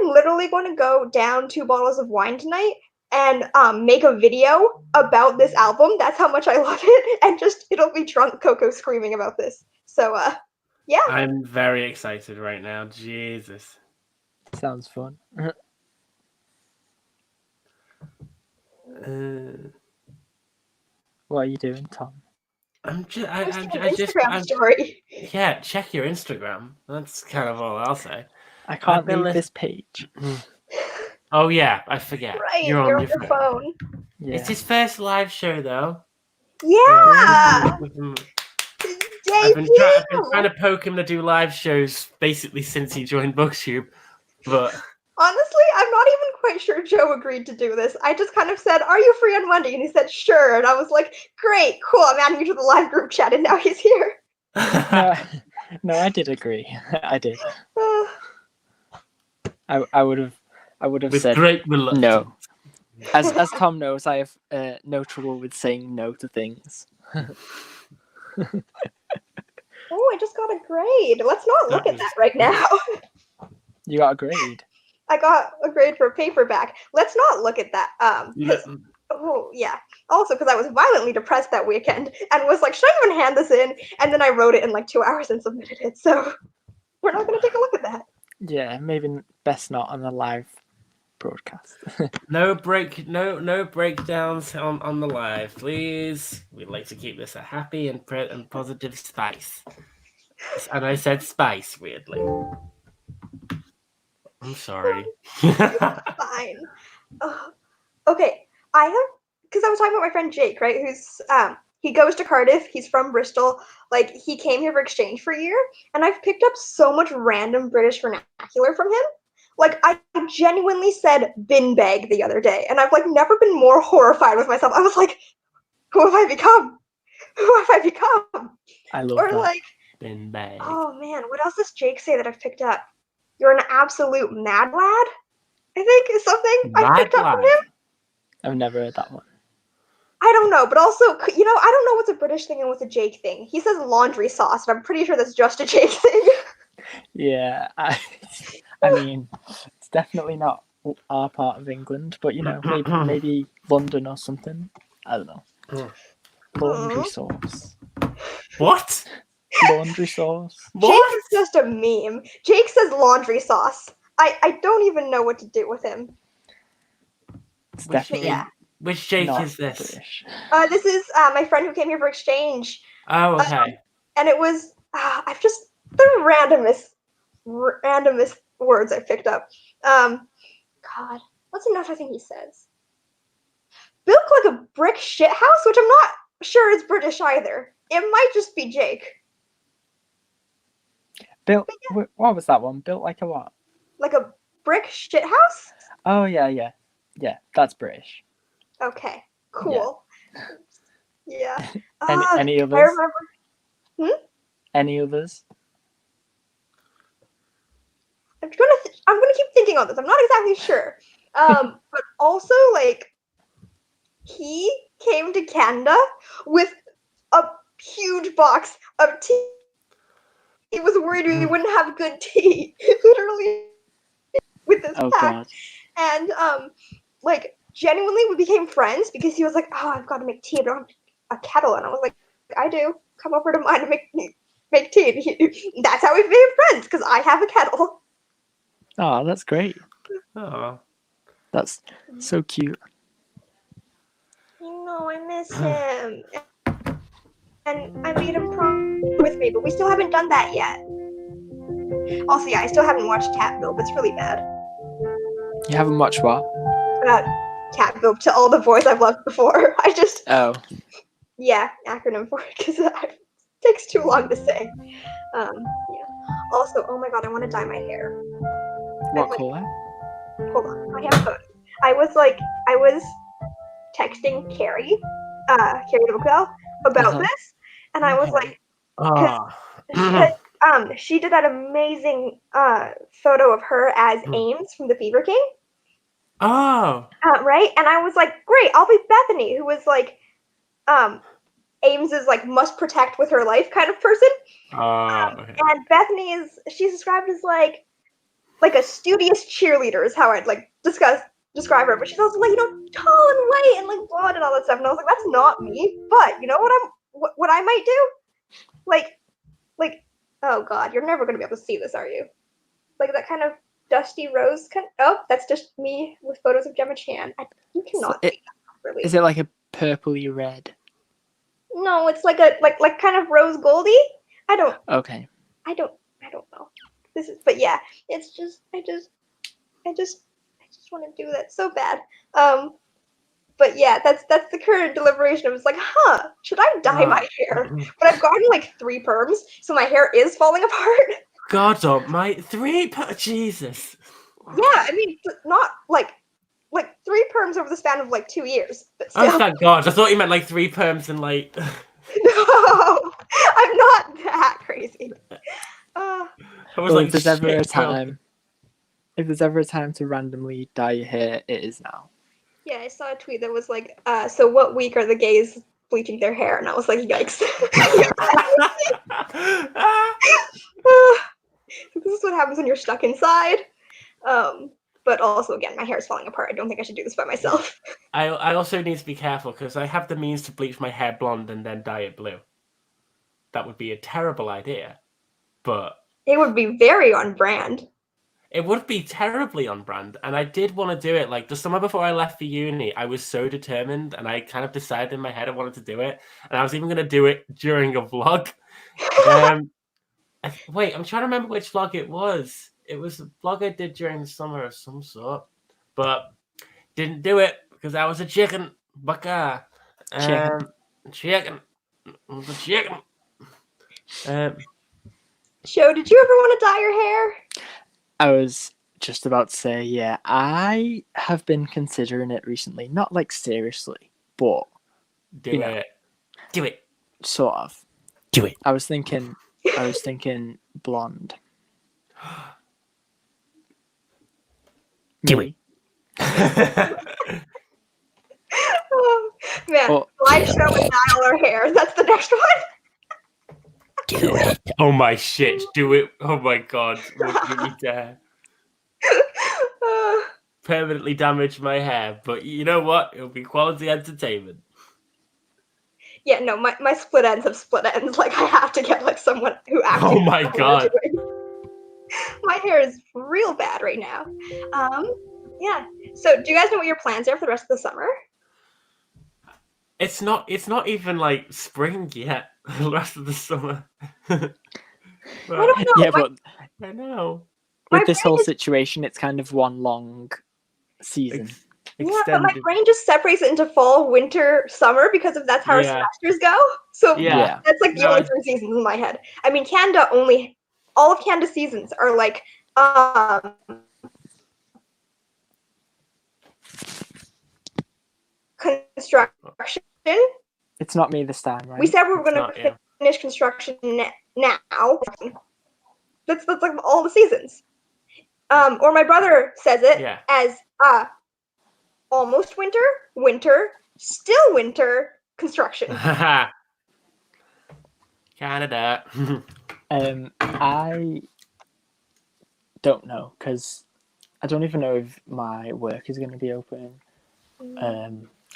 A: literally going to go down 2 bottles of wine tonight and make a video about this album. That's how much I love it. And just, it'll be drunk Coco screaming about this. So, yeah.
B: I'm very excited right now. Jesus.
C: Sounds fun. What are you doing, Tom?
A: I'm just Instagram story.
B: Yeah, check your Instagram. That's kind of all I'll say.
C: I can't leave this page.
B: Oh yeah, I forget.
A: Right, you're on your phone.
C: Yeah.
B: It's his first live show though.
A: Yeah.
B: I've been trying to poke him to do live shows basically since he joined BookTube, but
A: honestly, I'm not even quite sure Joe agreed to do this. I just kind of said, "Are you free on Monday?" And he said, "Sure." And I was like, "Great, cool. I'm adding you to the live group chat," and now he's here.
C: No, I did agree. I did. I would have
B: with
C: said
B: great reluctance.
C: No. As Tom knows, I have no trouble with saying no to things.
A: Oh, I just got a grade. Let's not look at that right now.
C: You got a grade?
A: I got a grade for a paperback. Let's not look at that. Oh, yeah. Also, because I was violently depressed that weekend and was like, should I even hand this in? And then I wrote it in like 2 hours and submitted it. So we're not going to take a look at that.
C: Yeah, maybe best not on the live broadcast.
B: No breakdowns on the live, please. We'd like to keep this a happy and positive spice. And I said spice weirdly. I'm sorry.
A: Fine. Okay, because I was talking about my friend Jake, right? Who's he goes to Cardiff. He's from Bristol. Like, he came here for exchange for a year, and I've picked up so much random British vernacular from him. Like, I genuinely said bin bag the other day, and I've like never been more horrified with myself. I was like, who have I become? Who have I become?
C: I love
A: or
C: that.
A: Like,
B: bin bag.
A: Oh man, what else does Jake say that I've picked up? You're an absolute mad lad, I think, is something I picked up from him.
C: I've never heard that one.
A: I don't know, but also, I don't know what's a British thing and what's a Jake thing. He says laundry sauce, and I'm pretty sure that's just a Jake thing.
C: Yeah, I mean, it's definitely not our part of England, but maybe London or something. I don't know. Laundry sauce.
B: What?
C: Laundry sauce.
A: What? Jake is just a meme. Jake says laundry sauce. I don't even know what to do with him.
C: It's definitely
B: Which Jake is this?
C: British.
A: This is my friend who came here for exchange.
B: Oh, okay.
A: And it was I've just the randomest words I picked up. God, what's another thing he says? Built like a brick shit house, which I'm not sure is British either. It might just be Jake.
C: Built. What was that one? Built like a what?
A: Like a brick shit house?
C: Oh yeah. That's British.
A: Okay, cool. Yeah.
C: Any others?
A: I remember.
C: Any others?
A: I'm gonna keep thinking on this. I'm not exactly sure. But also, like, he came to Canada with a huge box of tea. He was worried we wouldn't have good tea, literally, with this pack.
C: God.
A: And like genuinely, we became friends because he was like, "Oh, I've got to make tea. I don't have a kettle," and I was like, "I do. Come over to mine to make tea." And that's how we became friends because I have a kettle.
C: Oh, that's great.
B: Oh.
C: That's so cute.
A: You know, I miss him. And I made him promise with me, but we still haven't done that yet. Also, yeah, I still haven't watched Catville. It's really bad.
C: You haven't watched what?
A: Catville, to all the boys I've loved before. I just...
C: Oh.
A: Yeah, acronym for it, because it takes too long to say. Yeah. Also, oh my god, I want to dye my hair.
C: What colour?
A: Hold on, I have a photo. I was texting Carrie Oakdale about this, and I was like, she did that amazing photo of her as Ames from The Fever King.
B: Oh.
A: Right? And I was like, great, I'll be Bethany, who was like, Ames's like must protect with her life kind of person.
B: Okay.
A: And Bethany she's described as like a studious cheerleader is how I'd like describe her, but she's also like, tall and white and like blonde and all that stuff. And I was like, that's not me. But you know what I might do? Like, oh god, you're never gonna be able to see this, are you? Like that kind of dusty rose kind. Oh, that's just me with photos of Gemma Chan. You cannot see that properly.
C: Is it like a purpley red?
A: No, it's like a like kind of rose goldy.
C: Okay.
A: I don't know. But yeah, it's just I just want to do that so bad. But yeah, that's the current deliberation. I was like, should I dye my hair? But I've gotten like 3 perms, so my hair is falling apart.
B: God, my 3 Jesus.
A: Yeah, I mean, not like 3 perms over the span of like 2 years. But still.
B: Oh, thank God. I thought you meant like 3 perms in like...
A: No, I'm not that crazy.
B: I was like,
C: if there's ever a time to randomly dye your hair, it is now.
A: Yeah, I saw a tweet that was like, so what week are the gays bleaching their hair? And I was like, yikes. This is what happens when you're stuck inside. But also, again, my hair is falling apart. I don't think I should do this by myself.
B: I also need to be careful because I have the means to bleach my hair blonde and then dye it blue. That would be a terrible idea, but...
A: It would be very on brand.
B: It would be terribly on brand, and I did want to do it. Like the summer before I left for uni, I was so determined, and I kind of decided in my head I wanted to do it, and I was even going to do it during a vlog. Wait, I'm trying to remember which vlog it was. It was a vlog I did during the summer of some sort, but didn't do it because I was a chicken. Baka. Chicken.
A: Sho, did you ever want to dye your hair?
C: I was just about to say, yeah, I have been considering it recently. Not like seriously, but
B: do it.
C: Sort of.
B: Do it.
C: I was thinking blonde.
B: Do it.
A: Oh, man, live show and dye all our hair. That's the next one.
B: Do it. Oh my shit. Do it. Oh my god. Would you dare? Permanently damage my hair. But you know what? It'll be quality entertainment.
A: Yeah, no, my split ends have split ends. Like, I have to get like someone who actually...
B: Oh my god.
A: My hair is real bad right now. Yeah. So do you guys know what your plans are for the rest of the summer?
B: It's not even like spring yet. The rest of the summer.
A: I don't know.
C: Yeah, but
B: I know.
C: With this whole situation, it's kind of one long season.
A: Yeah, but my brain just separates it into fall, winter, summer because that's how our semesters go. So that's like the only 3 seasons in my head. I mean, Canada all of Canada's seasons are like construction.
C: It's not me this time, right?
A: We said we were going to finish construction now. That's like all the seasons. Or my brother says it as almost winter, still winter construction.
B: Canada.
C: I don't know because I don't even know if my work is going to be open.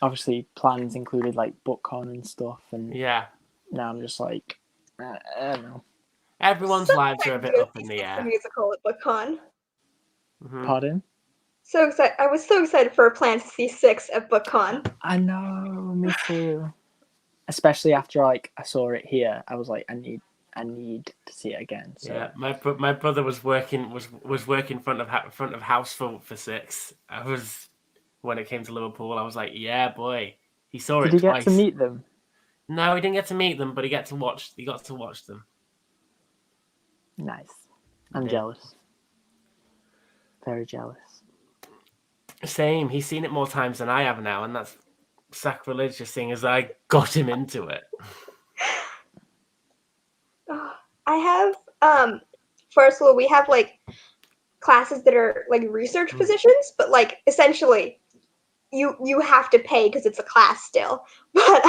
C: Obviously, plans included like BookCon and stuff, and
B: Yeah.
C: now I'm just like, I don't know.
B: Everyone's lives are a bit up in the air.
A: Musical at BookCon.
C: Pardon?
A: So excited! I was so excited for plans to see 6 at BookCon.
C: I know, me too. Especially after like I saw it here, I was like, I need to see it again. So.
B: Yeah, my brother was working front of house for 6. I was when it came to Liverpool. I was like, yeah, boy. He saw it
C: Did he
B: twice.
C: get to meet them?
B: No, he didn't get to meet them, but he got to watch them.
C: Nice. I'm jealous. Very jealous.
B: Same. He's seen it more times than I have now, and that's sacrilegious, seeing as I got him into it.
A: I have first of all, we have like classes that are like research positions, but like essentially you have to pay because it's a class still. But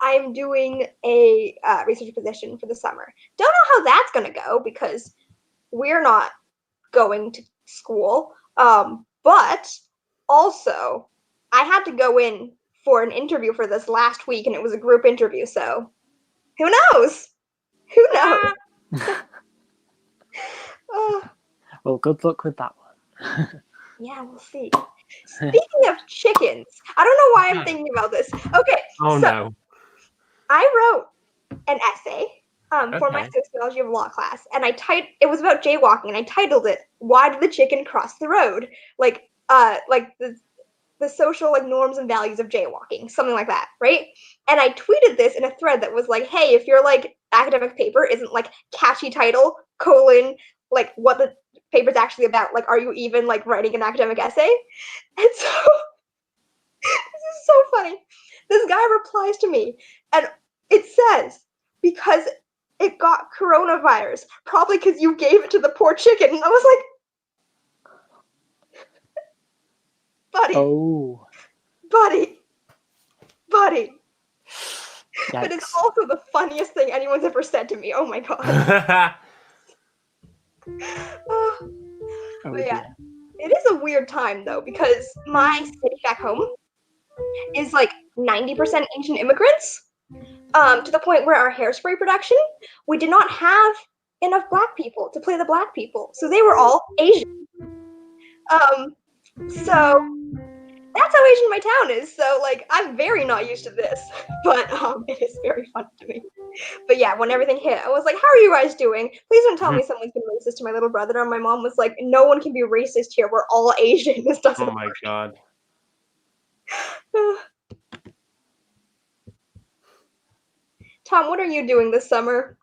A: I'm doing a research position for the summer. Don't know how that's gonna go because we're not going to school. But also I had to go in for an interview for this last week, and it was a group interview. So who knows? Who knows?
C: Well, good luck with that one.
A: Yeah, we'll see. Speaking of chickens, I don't know why I'm thinking about this. Okay.
B: No.
A: I wrote an essay for my sociology of law class, and it was about jaywalking, and I titled it "Why Did the Chicken Cross the Road?" Like the social like norms and values of jaywalking, something like that, right? And I tweeted this in a thread that was like, hey, if your like academic paper isn't like catchy title, like what the paper's actually about, like are you even like writing an academic essay? And so this is so funny. This guy replies to me and it says, because it got coronavirus, probably because you gave it to the poor chicken. And I was like, buddy.
C: Oh.
A: Buddy.
C: Yikes.
A: But it's also the funniest thing anyone's ever said to me. Oh my god. But yeah, it is a weird time though, because my city back home is like 90% Asian immigrants, to the point where our hairspray production, we did not have enough black people to play the black people, so they were all Asian. So that's how Asian my town is. So like I'm very not used to this, but it is very fun to me. But yeah, when everything hit, I was like, how are you guys doing? Please don't tell me someone's been racist to my little brother. And my mom was like, no one can be racist here. We're all Asian. This doesn't
B: Oh my god.
A: Tom, what are you doing this summer?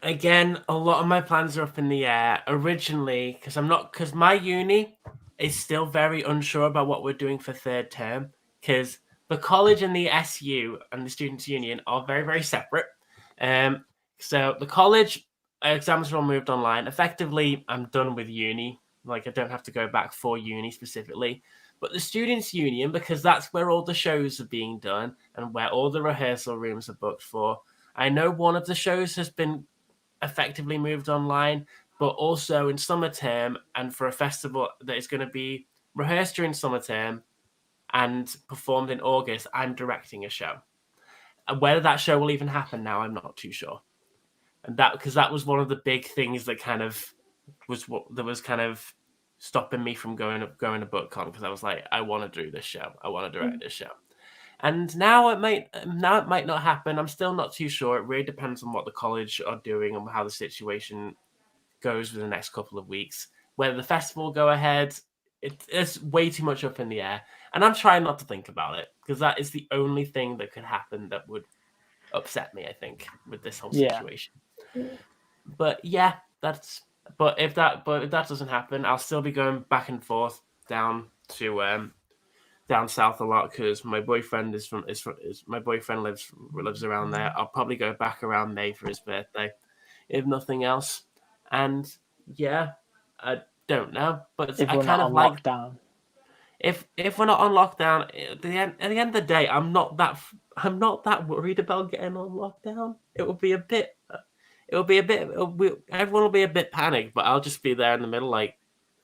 B: Again, a lot of my plans are up in the air. Originally, because my uni is still very unsure about what we're doing for third term, because the college and the SU and the Students' Union are very, very separate. So the college exams are all moved online. Effectively, I'm done with uni. Like, I don't have to go back for uni specifically. But the Students' Union, because that's where all the shows are being done and where all the rehearsal rooms are booked for, I know one of the shows has been effectively moved online, but also in summer term and for a festival that is going to be rehearsed during summer term and performed in August, I'm directing a show. And whether that show will even happen now, I'm not too sure. And because that was one of the big things that kind of was stopping me from going to BookCon, because I was like, I want to do this show. I want to direct this show. And now it might not happen. I'm still not too sure. It really depends on what the college are doing and how the situation goes for the next couple of weeks. Whether the festival will go ahead, it's way too much up in the air. And I'm trying not to think about it, because that is the only thing that could happen that would upset me, I think, with this whole situation. But yeah, but if that doesn't happen, I'll still be going back and forth down to down south a lot, because my boyfriend my boyfriend lives around there. I'll probably go back around May for his birthday, if nothing else. And yeah, I don't know, but
C: if
B: I
C: we're
B: kind
C: not
B: of
C: on
B: like
C: lockdown.
B: if we're not on lockdown at the end of the day, I'm not that worried about getting on lockdown. Everyone will be a bit panicked, but I'll just be there in the middle, like,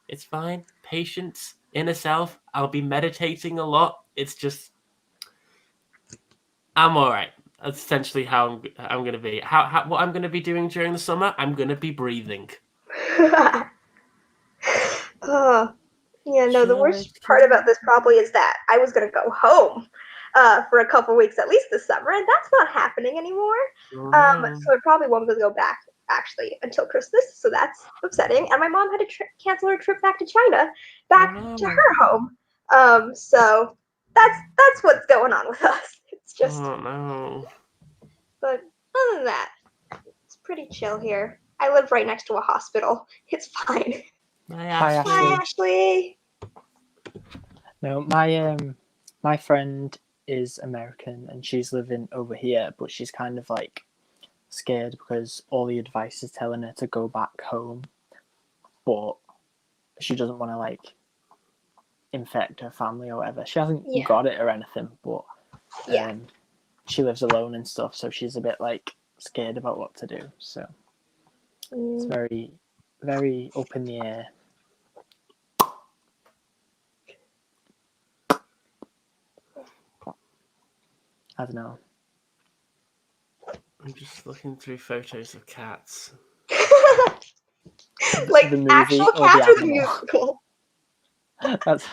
B: it's fine. Patience, inner self. I'll be meditating a lot. It's just, I'm all right. That's essentially how I'm gonna be. What I'm gonna be doing during the summer? I'm gonna be breathing.
A: Oh, yeah, no, the worst part about this probably is that I was going to go home for a couple weeks at least this summer, and that's not happening anymore. So I probably won't be able to go back actually until Christmas, so that's upsetting. And my mom had to cancel her trip back to China, back to her home. So that's what's going on with us. It's just, but other than that, it's pretty chill here. I live right next to a hospital. It's fine.
C: Hi,
A: Ashley.
C: No, my friend is American and she's living over here, but she's kind of like scared because all the advice is telling her to go back home, but she doesn't want to like infect her family or whatever. She hasn't got it or anything, but she lives alone and stuff, so she's a bit like scared about what to do. So it's very, very up in the air. I don't know.
B: I'm just looking through photos of cats.
A: Like the movie actual cats or the musical?
C: That's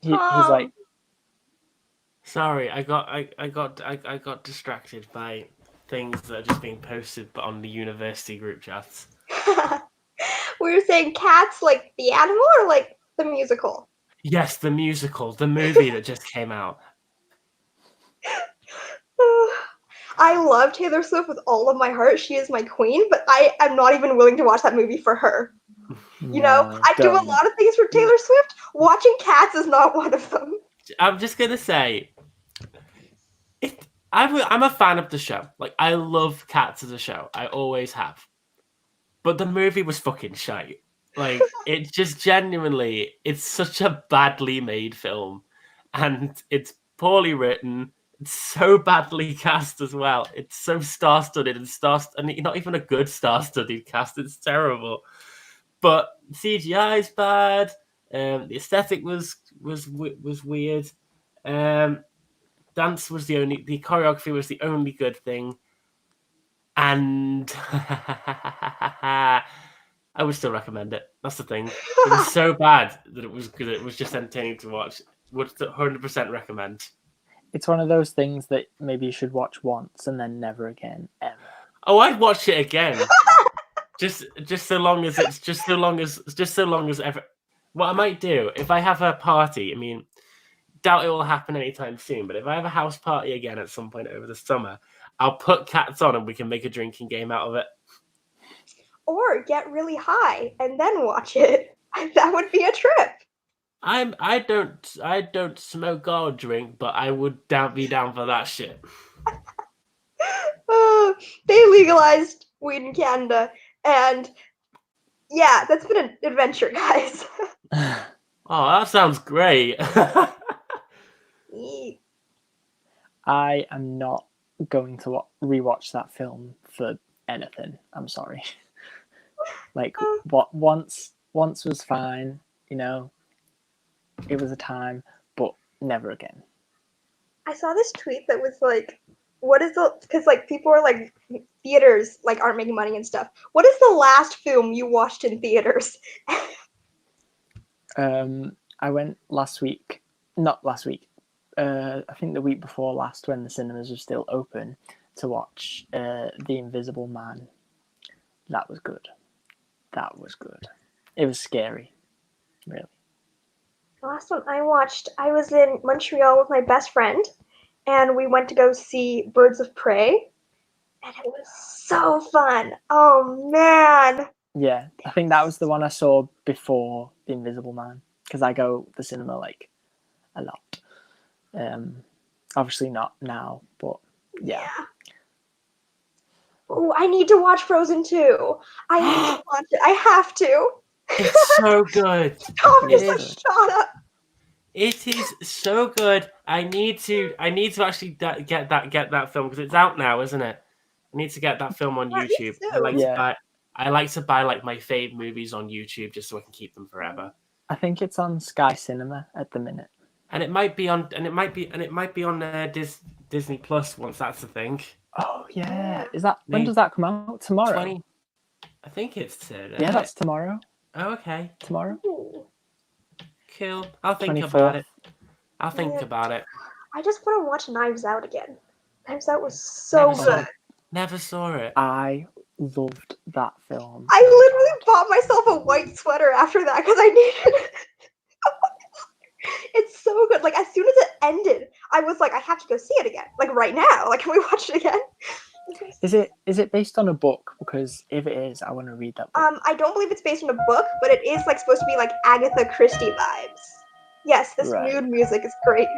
C: he's like,
B: sorry, I got distracted by things that are just being posted but on the university group chats.
A: We were saying cats like the animal or like the musical?
B: Yes, the musical, the movie that just came out.
A: I love Taylor Swift with all of my heart. She is my queen, but I am not even willing to watch that movie for her. You know, I do a lot of things for Taylor Swift. Watching Cats is not one of them.
B: I'm just gonna say, I'm a fan of the show. Like, I love Cats as a show. I always have. But the movie was fucking shite. Like, it just genuinely, it's such a badly made film, and it's poorly written. It's so badly cast as well. It's so star-studded and not even a good star-studded cast. It's terrible. But CGI is bad. The aesthetic was weird. Dance was the choreography was the only good thing, and I would still recommend it. That's the thing. It was so bad that it was good. It was just entertaining to watch. Would 100% recommend.
C: It's one of those things that maybe you should watch once and then never again, ever.
B: Oh, I'd watch it again. just so long as ever. What I might do if I have a party, I mean, doubt it will happen anytime soon, but if I have a house party again at some point over the summer, I'll put Cats on and we can make a drinking game out of it.
A: Or get really high and then watch it. That would be a trip.
B: I don't smoke or drink, but I would be down for that shit.
A: They legalized weed in Canada, and yeah, that's been an adventure, guys.
B: Oh, that sounds great.
C: I am not going to rewatch that film for anything. I'm sorry. Like, once was fine, you know. It was a time, but never again.
A: I saw this tweet that was like, what is the, because like people are like, theaters like aren't making money and stuff. What is the last film you watched in theaters?
C: I went last week, not last week, I think the week before last when the cinemas were still open to watch The Invisible Man. That was good. It was scary, really.
A: The last one I watched, I was in Montreal with my best friend, and we went to go see Birds of Prey, and it was so fun. Oh, man.
C: Yeah, I think that was the one I saw before The Invisible Man, because I go to the cinema, like, a lot. Obviously not now, but yeah.
A: Oh, I need to watch Frozen 2. I need to watch it. I have to.
B: It's so good.
A: Tom
C: It
A: just like
C: is.
A: shut up.
B: It is so good. I need to actually get that film because it's out now, isn't it? I need to get that film on
A: Or at least
B: YouTube.
A: soon.
B: I like to buy like my fave movies on YouTube just so I can keep them forever.
C: I think it's on Sky Cinema at the minute.
B: And it might be on Disney Plus once that's a thing.
C: Oh yeah, is that when does that come out? Tomorrow.
B: 20. I think it's today.
C: Yeah, that's tomorrow.
B: Oh, okay.
C: Tomorrow.
A: Ooh.
B: Cool. I'll think
C: 24th.
B: about it. I'll think about it.
A: I just want to watch Knives Out again. Knives Out was so good.
B: Never saw it.
C: I loved that film.
A: I literally bought myself a white sweater after that because I needed it. It's so good. Like as soon as it ended, I was like, I have to go see it again. Like right now. Like, can we watch it again?
C: Is it based on a book? Because if it is, I want to read that book.
A: I don't believe it's based on a book, but it is like supposed to be like Agatha Christie vibes. Yes, this nude music is great.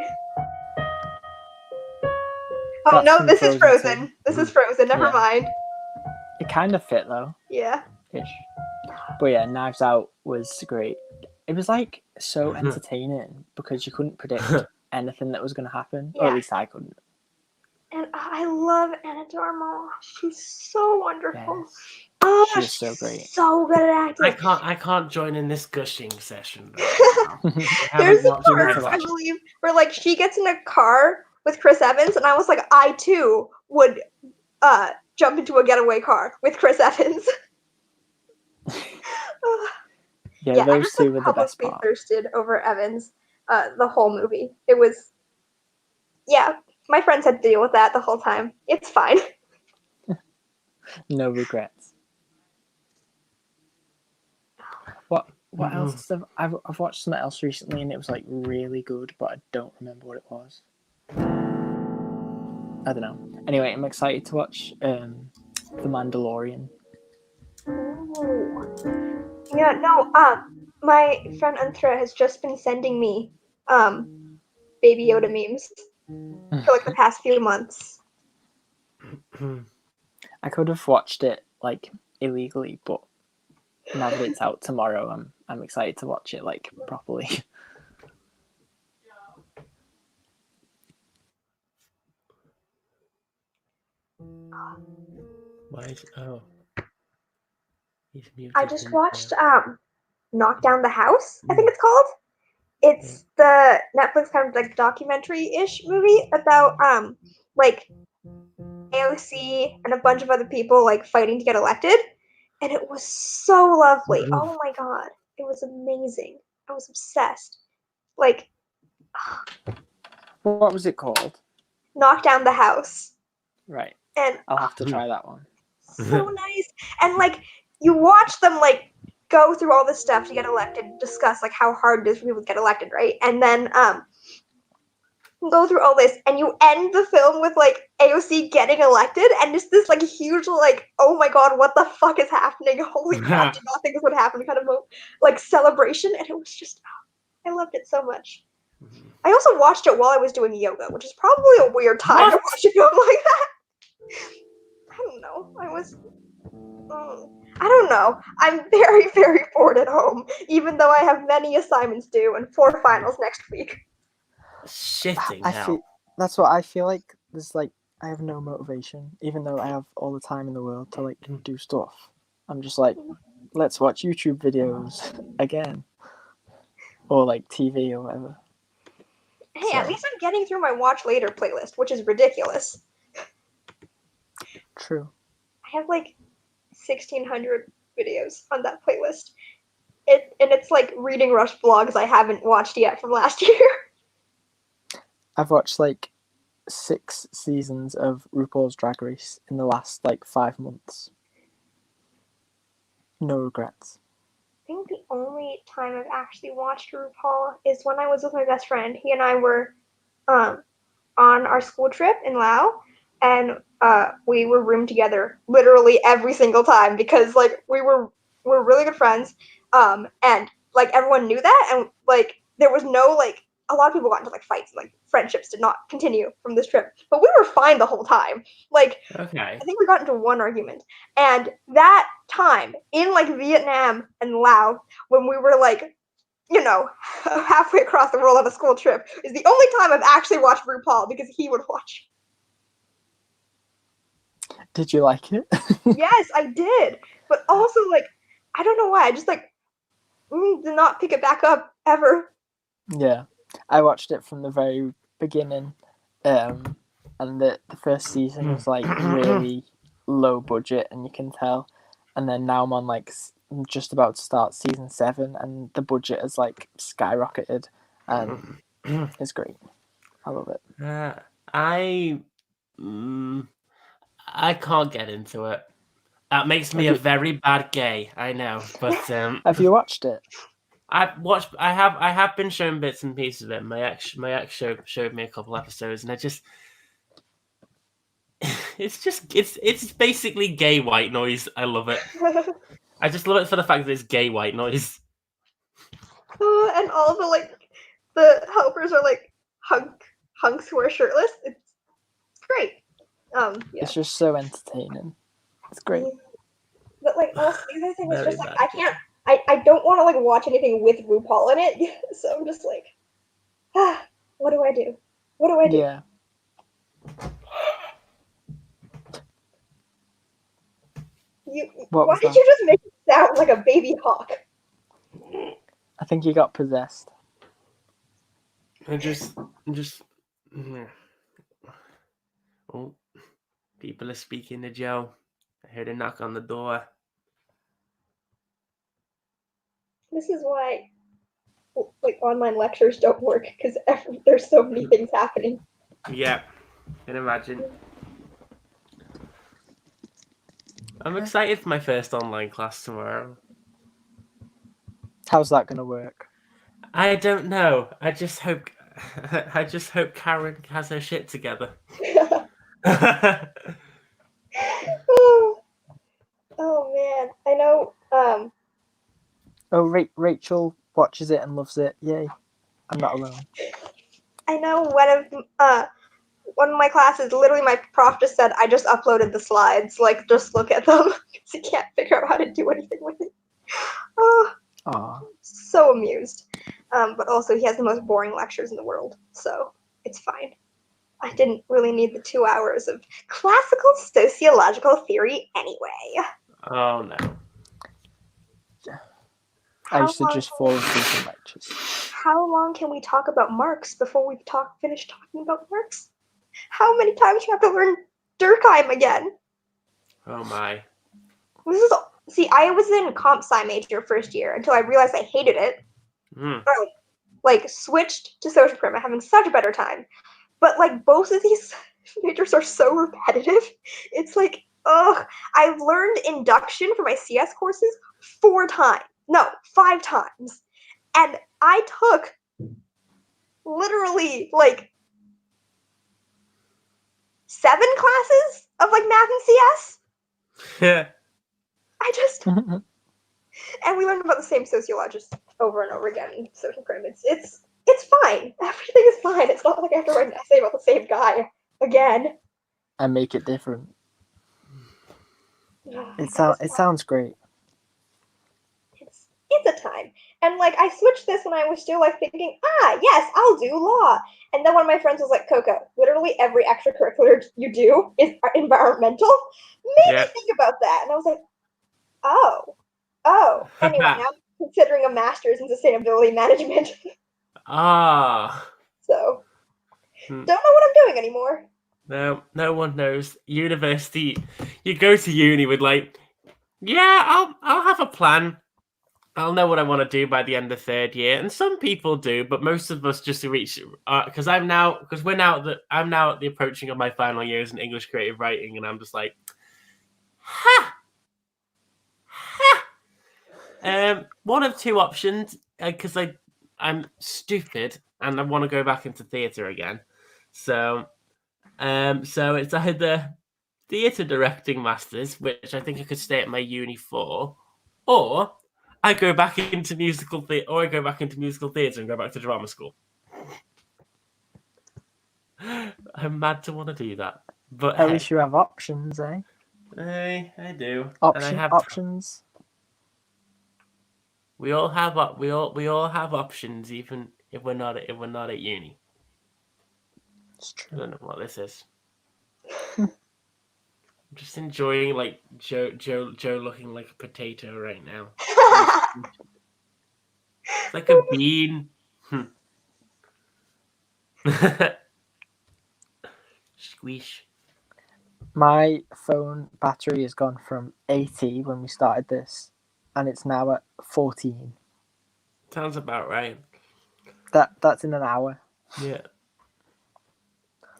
A: Oh
C: That's
A: no,
C: from
A: this is
C: Frozen
A: Frozen.
C: too.
A: This is Frozen. Never
C: Yeah.
A: mind.
C: It kind of fit though.
A: Yeah.
C: Ish. But yeah, Knives Out was great. It was like so entertaining because you couldn't predict anything that was going to happen, or
A: Yeah.
C: at least I couldn't.
A: And I love Anna Darmo. She's so wonderful.
C: Yes.
A: Oh,
C: She is so great.
A: So good at acting.
B: I can't join in this gushing session.
A: There's a
C: watched it,
A: part,
C: to
A: I
C: watch.
A: believe, where like she gets in a car with Chris Evans, and I was like, I too would jump into a getaway car with Chris Evans.
C: Yeah,
A: I
C: those
A: just
C: two were the best
A: publicly
C: part.
A: thirsted over Evans the whole movie. It was, yeah, my friends had to deal with that the whole time. It's fine.
C: No regrets. What else have I've watched something else recently and it was like really good, but I don't remember what it was. I don't know. Anyway, I'm excited to watch The Mandalorian.
A: Ooh. Yeah, no, my friend Antra has just been sending me Baby Yoda memes for like the past few months.
C: I could have watched it like illegally, but now that it's out tomorrow, I'm excited to watch it like properly.
B: Why is he's muted.
A: I just watched Knock Down the House, I think it's called. It's the Netflix kind of like documentary-ish movie about like AOC and a bunch of other people like fighting to get elected. And it was so lovely. Oh my god. It was amazing. I was obsessed. Like
C: What was it called?
A: Knock Down the House.
C: Right.
A: And
C: I'll have to try that one.
A: so nice. And like you watch them like go through all this stuff to get elected, discuss like how hard it is for people to get elected, right? And then go through all this and you end the film with like AOC getting elected and just this like huge like, oh my god, what the fuck is happening? Holy crap, I did not think this would happen kind of like celebration. And it was just, I loved it so much. I also watched it while I was doing yoga, which is probably a weird time to watch a film like that. I don't know. I don't know. I'm very, very bored at home, even though I have many assignments due and 4 finals next week.
B: Shitting hell.
C: That's what I feel like. There's like I have no motivation, even though I have all the time in the world to like do stuff. I'm just like, let's watch YouTube videos again, or like TV or whatever.
A: Hey, at least I'm getting through my watch later playlist, which is ridiculous.
C: True.
A: I have like 1,600 videos on that playlist. It's like Reading Rush vlogs I haven't watched yet from last year.
C: I've watched like 6 seasons of RuPaul's Drag Race in the last like 5 months. No regrets.
A: I think the only time I've actually watched RuPaul is when I was with my best friend. He and I were on our school trip in Laos, and we were roomed together literally every single time because like we're really good friends, and like everyone knew that, and like there was no like a lot of people got into like fights, like friendships did not continue from this trip, but we were fine the whole time. Like,
B: Okay.
A: I think we got into one argument, and that time in like Vietnam and Laos, when we were like, you know, halfway across the world on a school trip, is the only time I've actually watched RuPaul because he would watch.
C: Did you like it?
A: Yes, I did, but also like, I don't know why, I just like did not pick it back up ever.
C: Yeah, I watched it from the very beginning, and the first season was like really low budget, and you can tell. And then now I'm on like just about to start season 7, and the budget has like skyrocketed, and it's great. I love it.
B: I can't get into it. That makes me a very bad gay. I know, but
C: have you watched it?
B: I have been shown bits and pieces of it. My ex showed me a couple episodes, and it's basically gay white noise. I love it. I just love it for the fact that it's gay white noise.
A: And all the helpers are like hunks who are shirtless. It's great. Yeah.
C: It's just so entertaining. It's great.
A: But like also the other thing is just like I don't want to like watch anything with RuPaul in it. So I'm just like, what do I do? What do I do?
C: Yeah.
A: Why did you just make it sound like a baby hawk?
C: I think you got possessed.
B: I'm just. Oh, people are speaking to Joe. I heard a knock on the door.
A: This is why, like, online lectures don't work because there's so many things happening.
B: Yeah, I can imagine. I'm excited for my first online class tomorrow.
C: How's that gonna work?
B: I don't know. I just hope Karen has her shit together.
A: Oh man, I know.
C: Oh, Rachel watches it and loves it. Yay! I'm not alone.
A: I know one of my classes. Literally, my prof just said, "I just uploaded the slides. Like, just look at them." Because he can't figure out how to do anything with it. Oh, so amused. But also, he has the most boring lectures in the world, so it's fine. I didn't really need the 2 hours of classical sociological theory anyway.
B: Oh no.
C: I used to just fall asleep in lectures.
A: How long can we talk about Marx before we finish talking about Marx? How many times do you have to learn Durkheim again?
B: Oh my.
A: See, I was in comp sci major first year until I realized I hated it. I like switched to social prim, having such a better time. But like both of these majors are so repetitive. It's like, I've learned induction for my CS courses 5 times. And I took literally like 7 classes of like math and CS.
B: Yeah.
A: And we learned about the same sociologists over and over again in social prim. It's fine. Everything is fine. It's not like I have to write an essay about the same guy again.
C: And make it different. It sounds great.
A: It's a time. And like I switched this when I was still like thinking, yes, I'll do law. And then one of my friends was like, Coco, literally every extracurricular you do is environmental. Maybe think about that. And I was like, oh. Anyway, now I'm considering a master's in sustainability management. So don't know what I'm doing anymore.
B: No one knows. University, you go to uni with like, I'll have a plan. I'll know what I want to do by the end of 3rd year, and some people do, but most of us just reach because I'm now at the approaching of my final years in English creative writing, and I'm just like, one of 2 options because I'm stupid and I want to go back into theatre again, so it's either theatre directing masters, which I think I could stay at my uni for, or I go back into musical theatre, and go back to drama school. I'm mad to want to do that. But
C: At
B: hey,
C: least you have options, eh?
B: I do. And I have
C: Options.
B: we all have options, even if we're not at uni.
C: It's
B: I
C: true.
B: don't know what this is. I'm just enjoying like Joe looking like a potato right now. It's like a bean. Squish.
C: My phone battery has gone from 80 when we started this, and it's now at 14.
B: Sounds about right.
C: That's in an hour.
B: Yeah.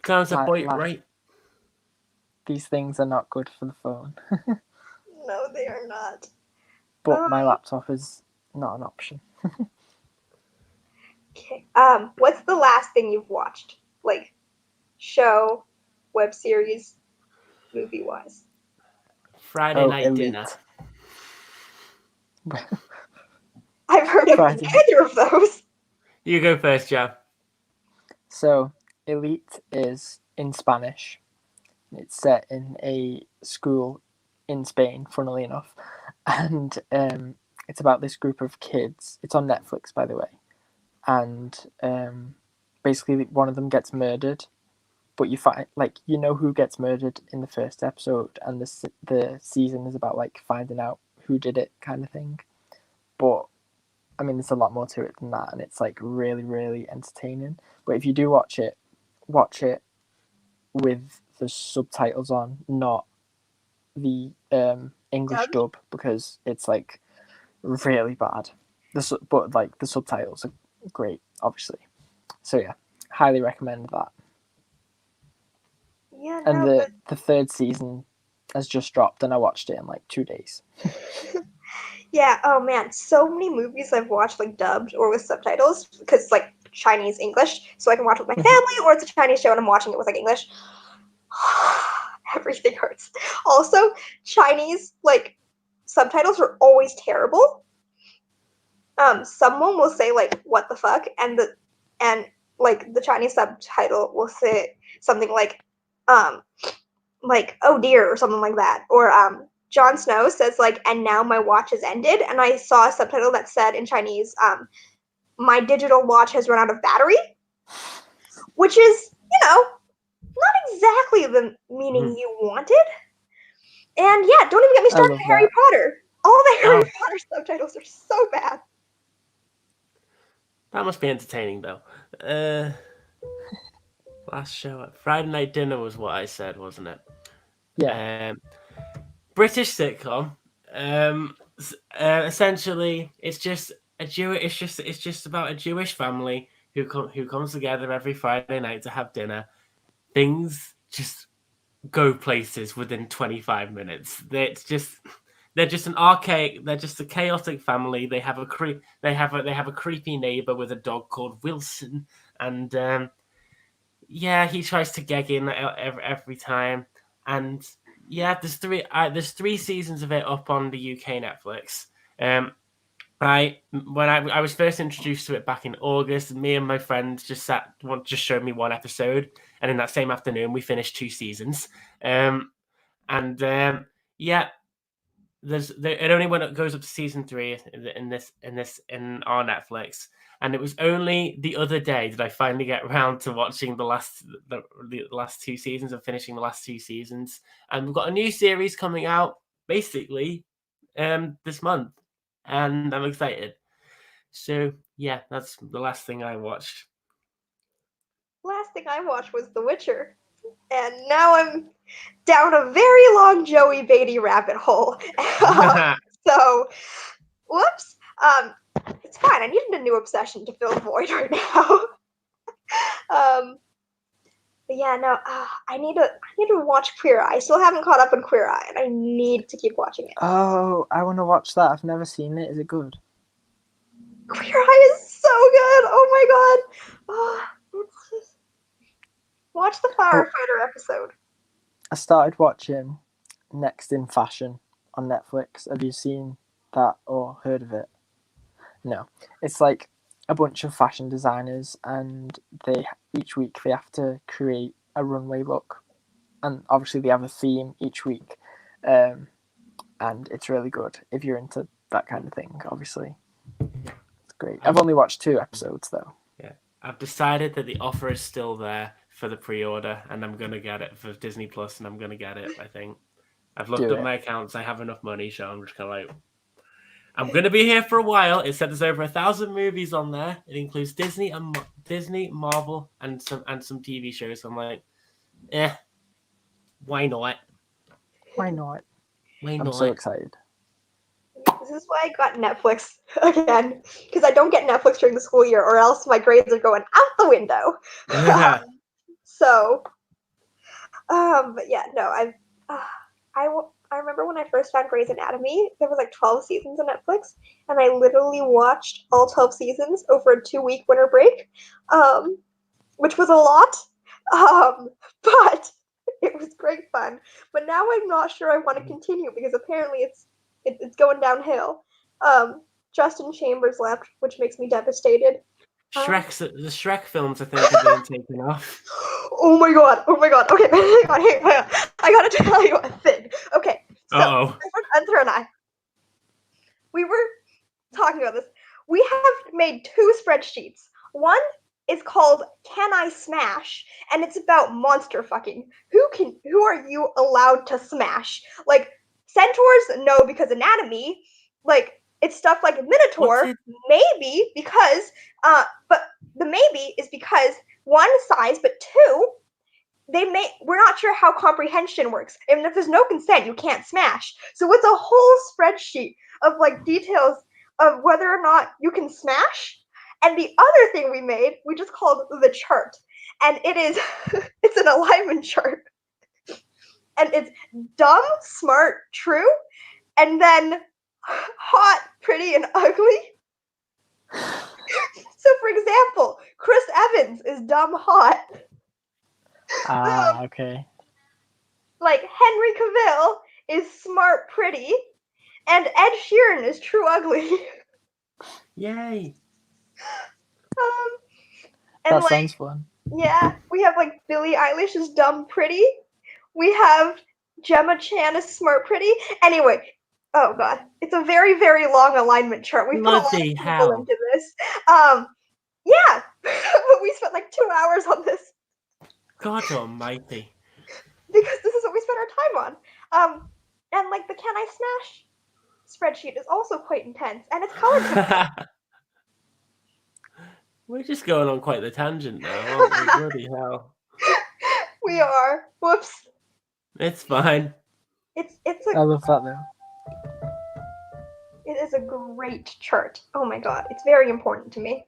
B: Sounds about right.
C: These things are not good for the phone.
A: No, they are not.
C: But my laptop is not an option.
A: Okay. What's the last thing you've watched? Like, show, web series, movie wise?
B: Friday night
C: Elite.
B: dinner.
A: I've heard of neither of those.
B: You go first, Joe.
C: So, Elite is in Spanish. It's set in a school in Spain, funnily enough. And it's about this group of kids. It's on Netflix, by the way. And basically, one of them gets murdered. But you find, like, you know who gets murdered in the first episode. And the season is about, like, finding out who did it kind of thing. But I mean, there's a lot more to it than that, and it's like really, really entertaining. But if you do watch it with the subtitles on, not the English dub, because it's like really bad. But like the subtitles are great, obviously. So yeah, highly recommend that.
A: Yeah,
C: and the third season has just dropped, and I watched it in like 2 days.
A: Yeah, oh man, so many movies I've watched like dubbed or with subtitles because it's like Chinese English, so I can watch it with my family, or it's a Chinese show and I'm watching it with like English. Everything hurts. Also, Chinese like subtitles are always terrible. Someone will say like "what the fuck," and like the Chinese subtitle will say something like "oh dear" or something like that, or Jon Snow says like, "and now my watch has ended," and I saw a subtitle that said in Chinese, "my digital watch has run out of battery," which is, not exactly the meaning you wanted. And yeah, don't even get me started on Harry Potter. All the Harry Potter subtitles are so bad.
B: That must be entertaining, though. Last show, Friday Night Dinner was what I said, wasn't it?
C: Yeah.
B: British sitcom. Essentially, it's just it's just about a Jewish family who comes together every Friday night to have dinner. Things just go places within 25 minutes. They're just a chaotic family. They have a creepy neighbor with a dog called Wilson, and he tries to gag in every time. And yeah, there's three seasons of it up on the UK Netflix. When I was first introduced to it back in August, me and my friend just showed me one episode, and in that same afternoon we finished 2 seasons. It only goes up to season 3 in our Netflix, and it was only the other day that I finally get around to watching the last 2 seasons and finishing the last 2 seasons. And we've got a new series coming out basically this month, and I'm excited. So yeah, that's the last thing I watched.
A: Last thing I watched was The Witcher, and now I'm down a very long Joey Beatty rabbit hole. So, whoops. It's fine. I needed a new obsession to fill the void right now. But yeah, no. I need to watch Queer Eye. I still haven't caught up on Queer Eye, and I need to keep watching it.
C: Oh, I want to watch that. I've never seen it. Is it good?
A: Queer Eye is so good. Oh my god. It's just... Watch the Firefighter episode.
C: I started watching Next in Fashion on Netflix. Have you seen that or heard of it? No. It's like a bunch of fashion designers, and each week they have to create a runway look, and obviously they have a theme each week, and it's really good if you're into that kind of thing. Obviously, it's great. I've only watched 2 episodes though.
B: Yeah, I've decided that the offer is still there for the pre-order, and I'm gonna get it for Disney Plus, and I'm gonna get it. I think I've looked up my accounts. I have enough money, so I'm just kind of like, I'm gonna be here for a while. It said there's over 1,000 movies on there. It includes Disney, Marvel, and some TV shows. So I'm like, why not?
C: Why not?
B: Why
C: I'm
B: not?
C: so excited.
A: This is why I got Netflix again, because I don't get Netflix during the school year, or else my grades are going out the window. But yeah, no, I remember when I first found Grey's Anatomy, there was like 12 seasons on Netflix, and I literally watched all 12 seasons over a 2-week winter break, which was a lot, but it was great fun. But now I'm not sure I want to continue because apparently it's going downhill. Justin Chambers left, which makes me devastated.
B: The Shrek films, I think, have been taken off.
A: Oh my god! Okay, hang on. I gotta tell you a thing. Okay, so Spencer and I, we were talking about this. We have made 2 spreadsheets. One is called "Can I Smash?" and it's about monster fucking. Who are you allowed to smash? Like centaurs, no, because anatomy. Like it's stuff like Minotaur, maybe because but the maybe is because 1, size, but 2, we're not sure how comprehension works. And if there's no consent, you can't smash. So it's a whole spreadsheet of like details of whether or not you can smash. And the other thing we just called the chart. And it's an alignment chart. And it's dumb, smart, true, and then hot, pretty, and ugly. So, for example, Chris Evans is dumb hot.
C: Okay.
A: Like Henry Cavill is smart pretty, and Ed Sheeran is true ugly.
B: Yay!
C: That sounds fun.
A: Yeah, we have like Billie Eilish is dumb pretty. We have Gemma Chan is smart pretty. Anyway, oh god, it's a very, very long alignment chart. We put a lot of people into this. Yeah, we spent like 2 hours on this.
B: God almighty.
A: Because this is what we spent our time on. And like the Can I Smash spreadsheet is also quite intense, and it's color.
B: We're just going on quite the tangent now, aren't we? Bloody hell.
A: We are. Whoops.
B: It's fine.
C: I love that though.
A: It is a great chart. Oh my god, it's very important to me.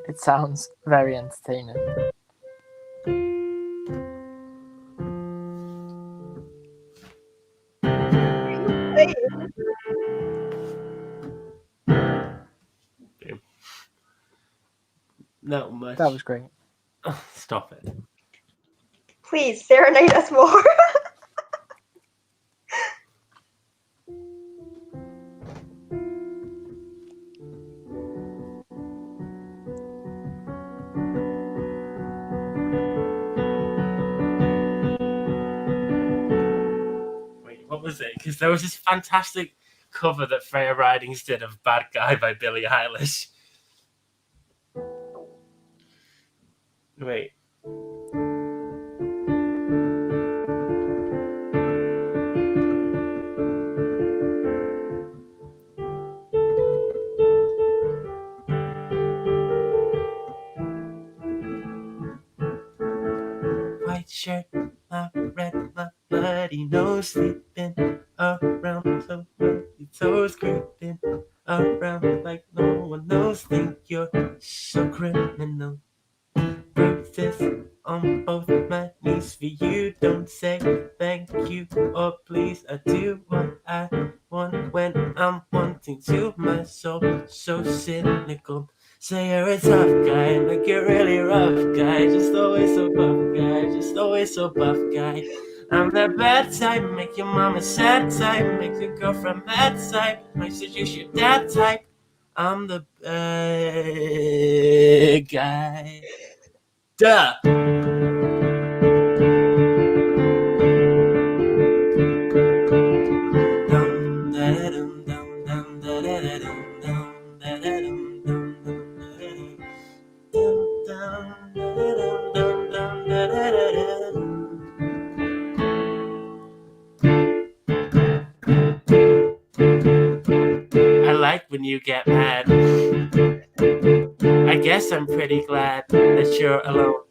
C: It sounds very entertaining.
B: Not much.
C: That was great.
B: Stop it.
A: Please, serenade us more.
B: What was it? Because there was this fantastic cover that Freya Ridings did of Bad Guy by Billie Eilish. Wait. White shirt, my red, my bloody nose, sleeping around so many toes, creeping around like no one knows. Think you're so criminal. Bruises on both my knees for you. Don't say thank you or please. I do what I want when I'm wanting to. My soul so cynical. Say you're a tough guy, like you're really rough guy. Just always so buff guy, just always so buff guy. I'm that bad type, make your mama sad type, make your girlfriend mad type, might seduce your dad type. I'm the bad guy. Duh. I like when you get mad. I guess I'm pretty glad that you're alone.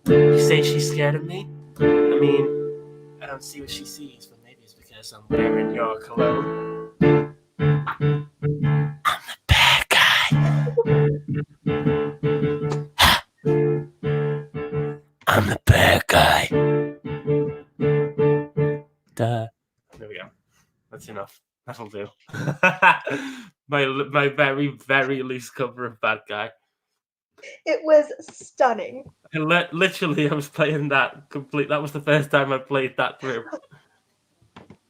B: You say she's scared of me? I mean, I don't see what she sees, but maybe it's because I'm wearing your cologne. I'm the bad guy. I'm the bad guy. Duh. There we go. That's enough. That'll do. my very, very loose cover of Bad Guy.
A: It was stunning.
B: Literally, I was playing that complete. That was the first time I played that through.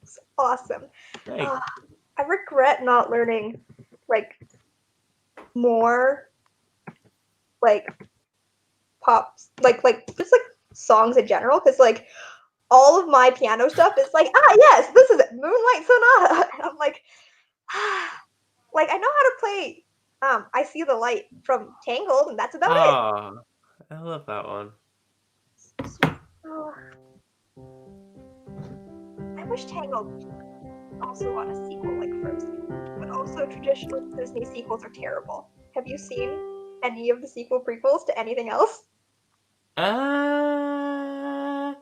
A: It's awesome.
B: Hey.
A: I regret not learning like more like pop, like just like songs in general, because like all of my piano stuff is like, yes, this is it, Moonlight Sonata, and I'm like, like I know how to play I See the Light from Tangled, and that's about it.
B: I love that one.
A: I wish Tangled also got a sequel like Frozen, but also traditional Disney sequels are terrible. Have you seen any of the sequel prequels to anything else?
B: I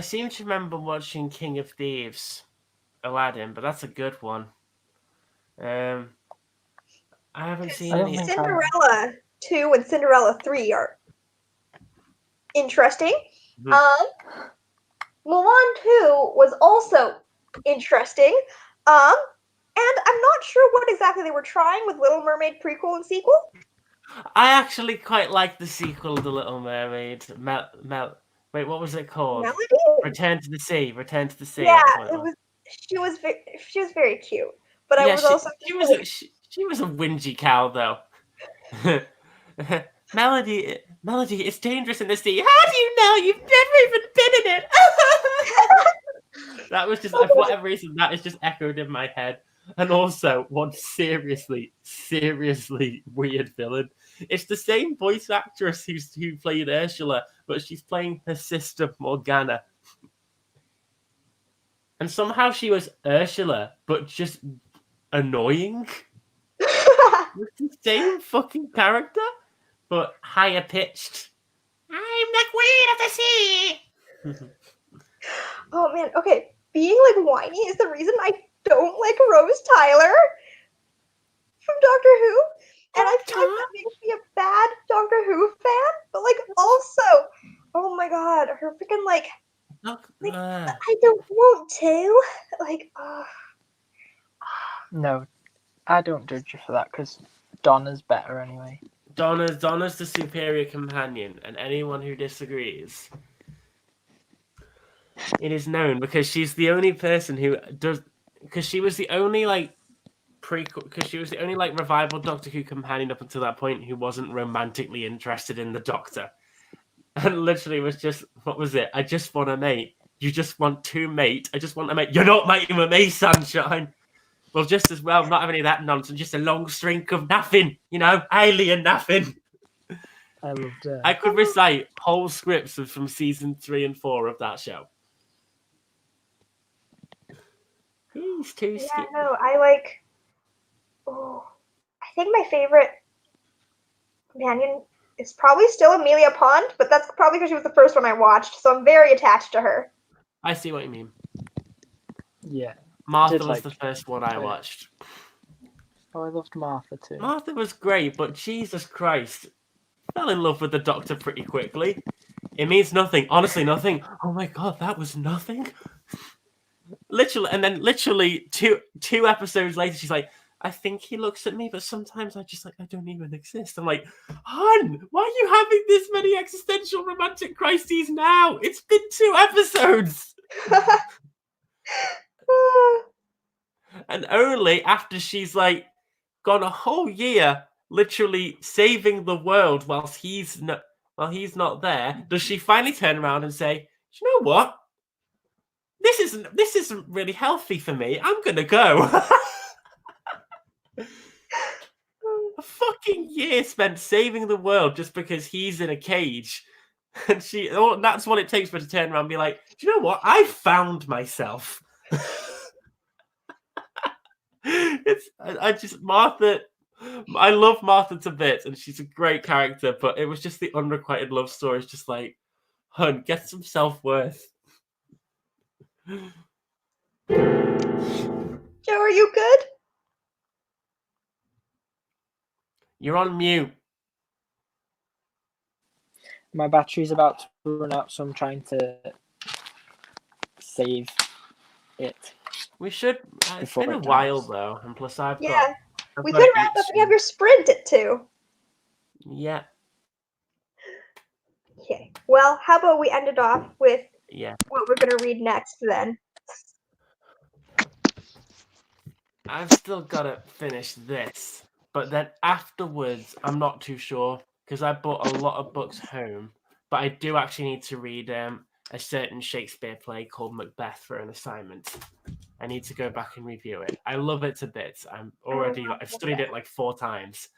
B: seem to remember watching King of Thieves, Aladdin, but that's a good one. I haven't seen any.
A: Cinderella 2 and Cinderella 3 are interesting.
B: Mm-hmm.
A: Mulan 2 was also interesting. And I'm not sure what exactly they were trying with Little Mermaid prequel and sequel.
B: I actually quite like the sequel of The Little Mermaid. Wait, what was it called?
A: Melody?
B: Return to the Sea. Return to the Sea.
A: Yeah, it was. She was very cute, but I was also.
B: She was a whingy cow though. Melody, it's dangerous in the sea. How do you know? You've never even been in it. That was just, for whatever reason, that is just echoed in my head. And also, one seriously weird villain. It's the same voice actress who played Ursula, but she's playing her sister Morgana. And somehow she was Ursula, but just annoying. It's the same fucking character, but higher pitched. I'm the queen of the sea.
A: Oh man, okay. Being like whiny is the reason I don't like Rose Tyler from Doctor Who. And I feel like that makes me a bad Doctor Who fan. But like also, oh my god, her freaking like I don't want to. Like,
C: No, I don't judge you for that because Donna's better anyway.
B: Donna's the superior companion, and anyone who disagrees, it is known because she's the only person who does. Because she was the only revival Doctor Who companion up until that point who wasn't romantically interested in the Doctor, and literally was just, what was it? I just want a mate. You just want to mate. I just want a mate. You're not mating with me, sunshine. Well, just as well, not have any of that nonsense. Just a long string of nothing. Alien nothing.
C: I loved it.
B: I could recite whole scripts from season 3 and 4 of that show. He's too
A: yeah, no, I like. Oh, I think my favorite companion is probably still Amelia Pond, but that's probably because she was the first one I watched, so I'm very attached to her.
B: I see what you mean.
C: Yeah.
B: Martha was the first one I watched.
C: Oh, I loved Martha too.
B: Martha was great, but Jesus Christ, fell in love with the Doctor pretty quickly. It means nothing. Honestly, nothing. Oh my god, that was nothing. Literally two episodes later, she's like, I think he looks at me, but sometimes I don't even exist. I'm like, hon, why are you having this many existential romantic crises now? It's been 2 episodes. And only after she's like gone a whole year literally saving the world whilst he's while he's not there, does she finally turn around and say, "You know what? This isn't really healthy for me. I'm gonna go." A fucking year spent saving the world just because he's in a cage. And that's what it takes for her to turn around and be like, "Do you know what? I found myself." Martha. I love Martha to bits, and she's a great character. But it was just the unrequited love story. It's just like, hun, get some self-worth.
A: Joe, are you good?
B: You're on mute.
C: My battery's about to run out, so I'm trying to save it.
B: We should. It's
C: Before
B: been a
C: it
B: while
C: dies.
B: though, and plus I've
A: Yeah.
B: got.
A: We could wrap up. We have your sprint at 2.
B: Yeah.
A: Okay. Well, how about we end it off with
B: Yeah.
A: what we're gonna read next then?
B: I've still got to finish this, but then afterwards, I'm not too sure because I bought a lot of books home. But I do actually need to read a certain Shakespeare play called Macbeth for an assignment. I need to go back and review it. I love it to bits. I've studied it like 4 times,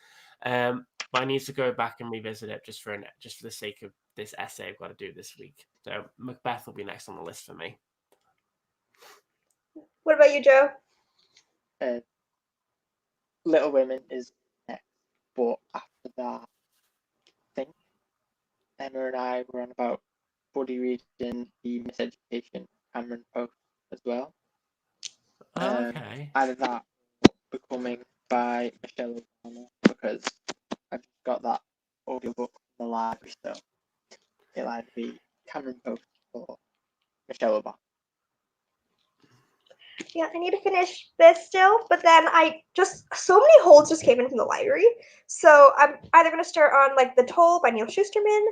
B: but I need to go back and revisit it just for the sake of this essay I've got to do this week. So Macbeth will be next on the list for me.
A: What about you, Joe?
C: Little Women is next, but after that, I think Emma and I were on about buddy reading The Miseducation of Cameron Post as well.
B: Okay.
C: Either that or Becoming by Michelle Obama, because I've got that audiobook from the library, so it'll either be Cameron Post or Michelle Obama.
A: Yeah, I need to finish this still, but then so many holds just came in from the library. So I'm either going to start on like The Toll by Neil Shusterman,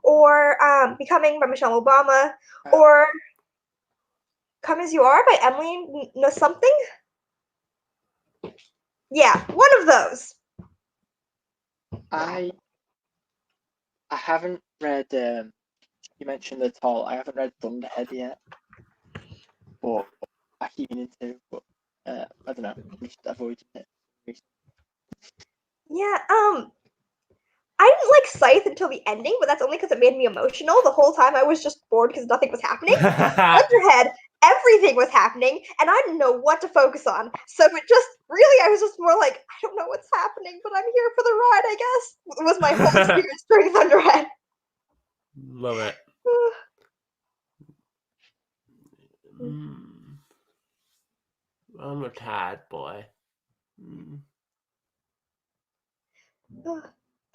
A: or Becoming by Michelle Obama, or Come As You Are by Emily something. Yeah, one of those.
C: I haven't read. You mentioned The Toll. I haven't read Thunderhead yet, but I keep meaning to. But I don't know. I'm just avoiding it.
A: Yeah. I didn't like Scythe until the ending, but that's only because it made me emotional. The whole time I was just bored because nothing was happening. Thunderhead, everything was happening, and I didn't know what to focus on. So I was just more like, I don't know what's happening, but I'm here for the ride, I guess. It was my whole experience during Thunderhead.
B: Love it. I'm a tad boy.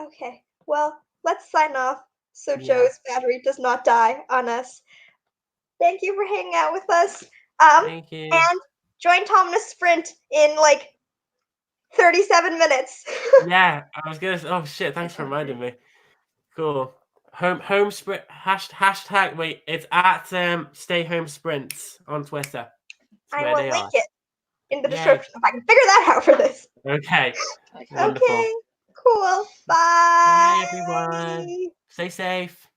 A: Okay, well, let's sign off so Joe's battery does not die on us. Thank you for hanging out with us.
B: Thank you.
A: And join Tom in a sprint in like 37 minutes.
B: Yeah, I was gonna. Oh shit! Thanks for reminding me. Cool. Home sprint hashtag. Wait, it's at Stay Home Sprints on Twitter.
A: I will link it in the description if I can figure that out for this.
B: Okay.
A: Wonderful. Okay. Cool. Bye.
B: Bye everyone. Stay safe.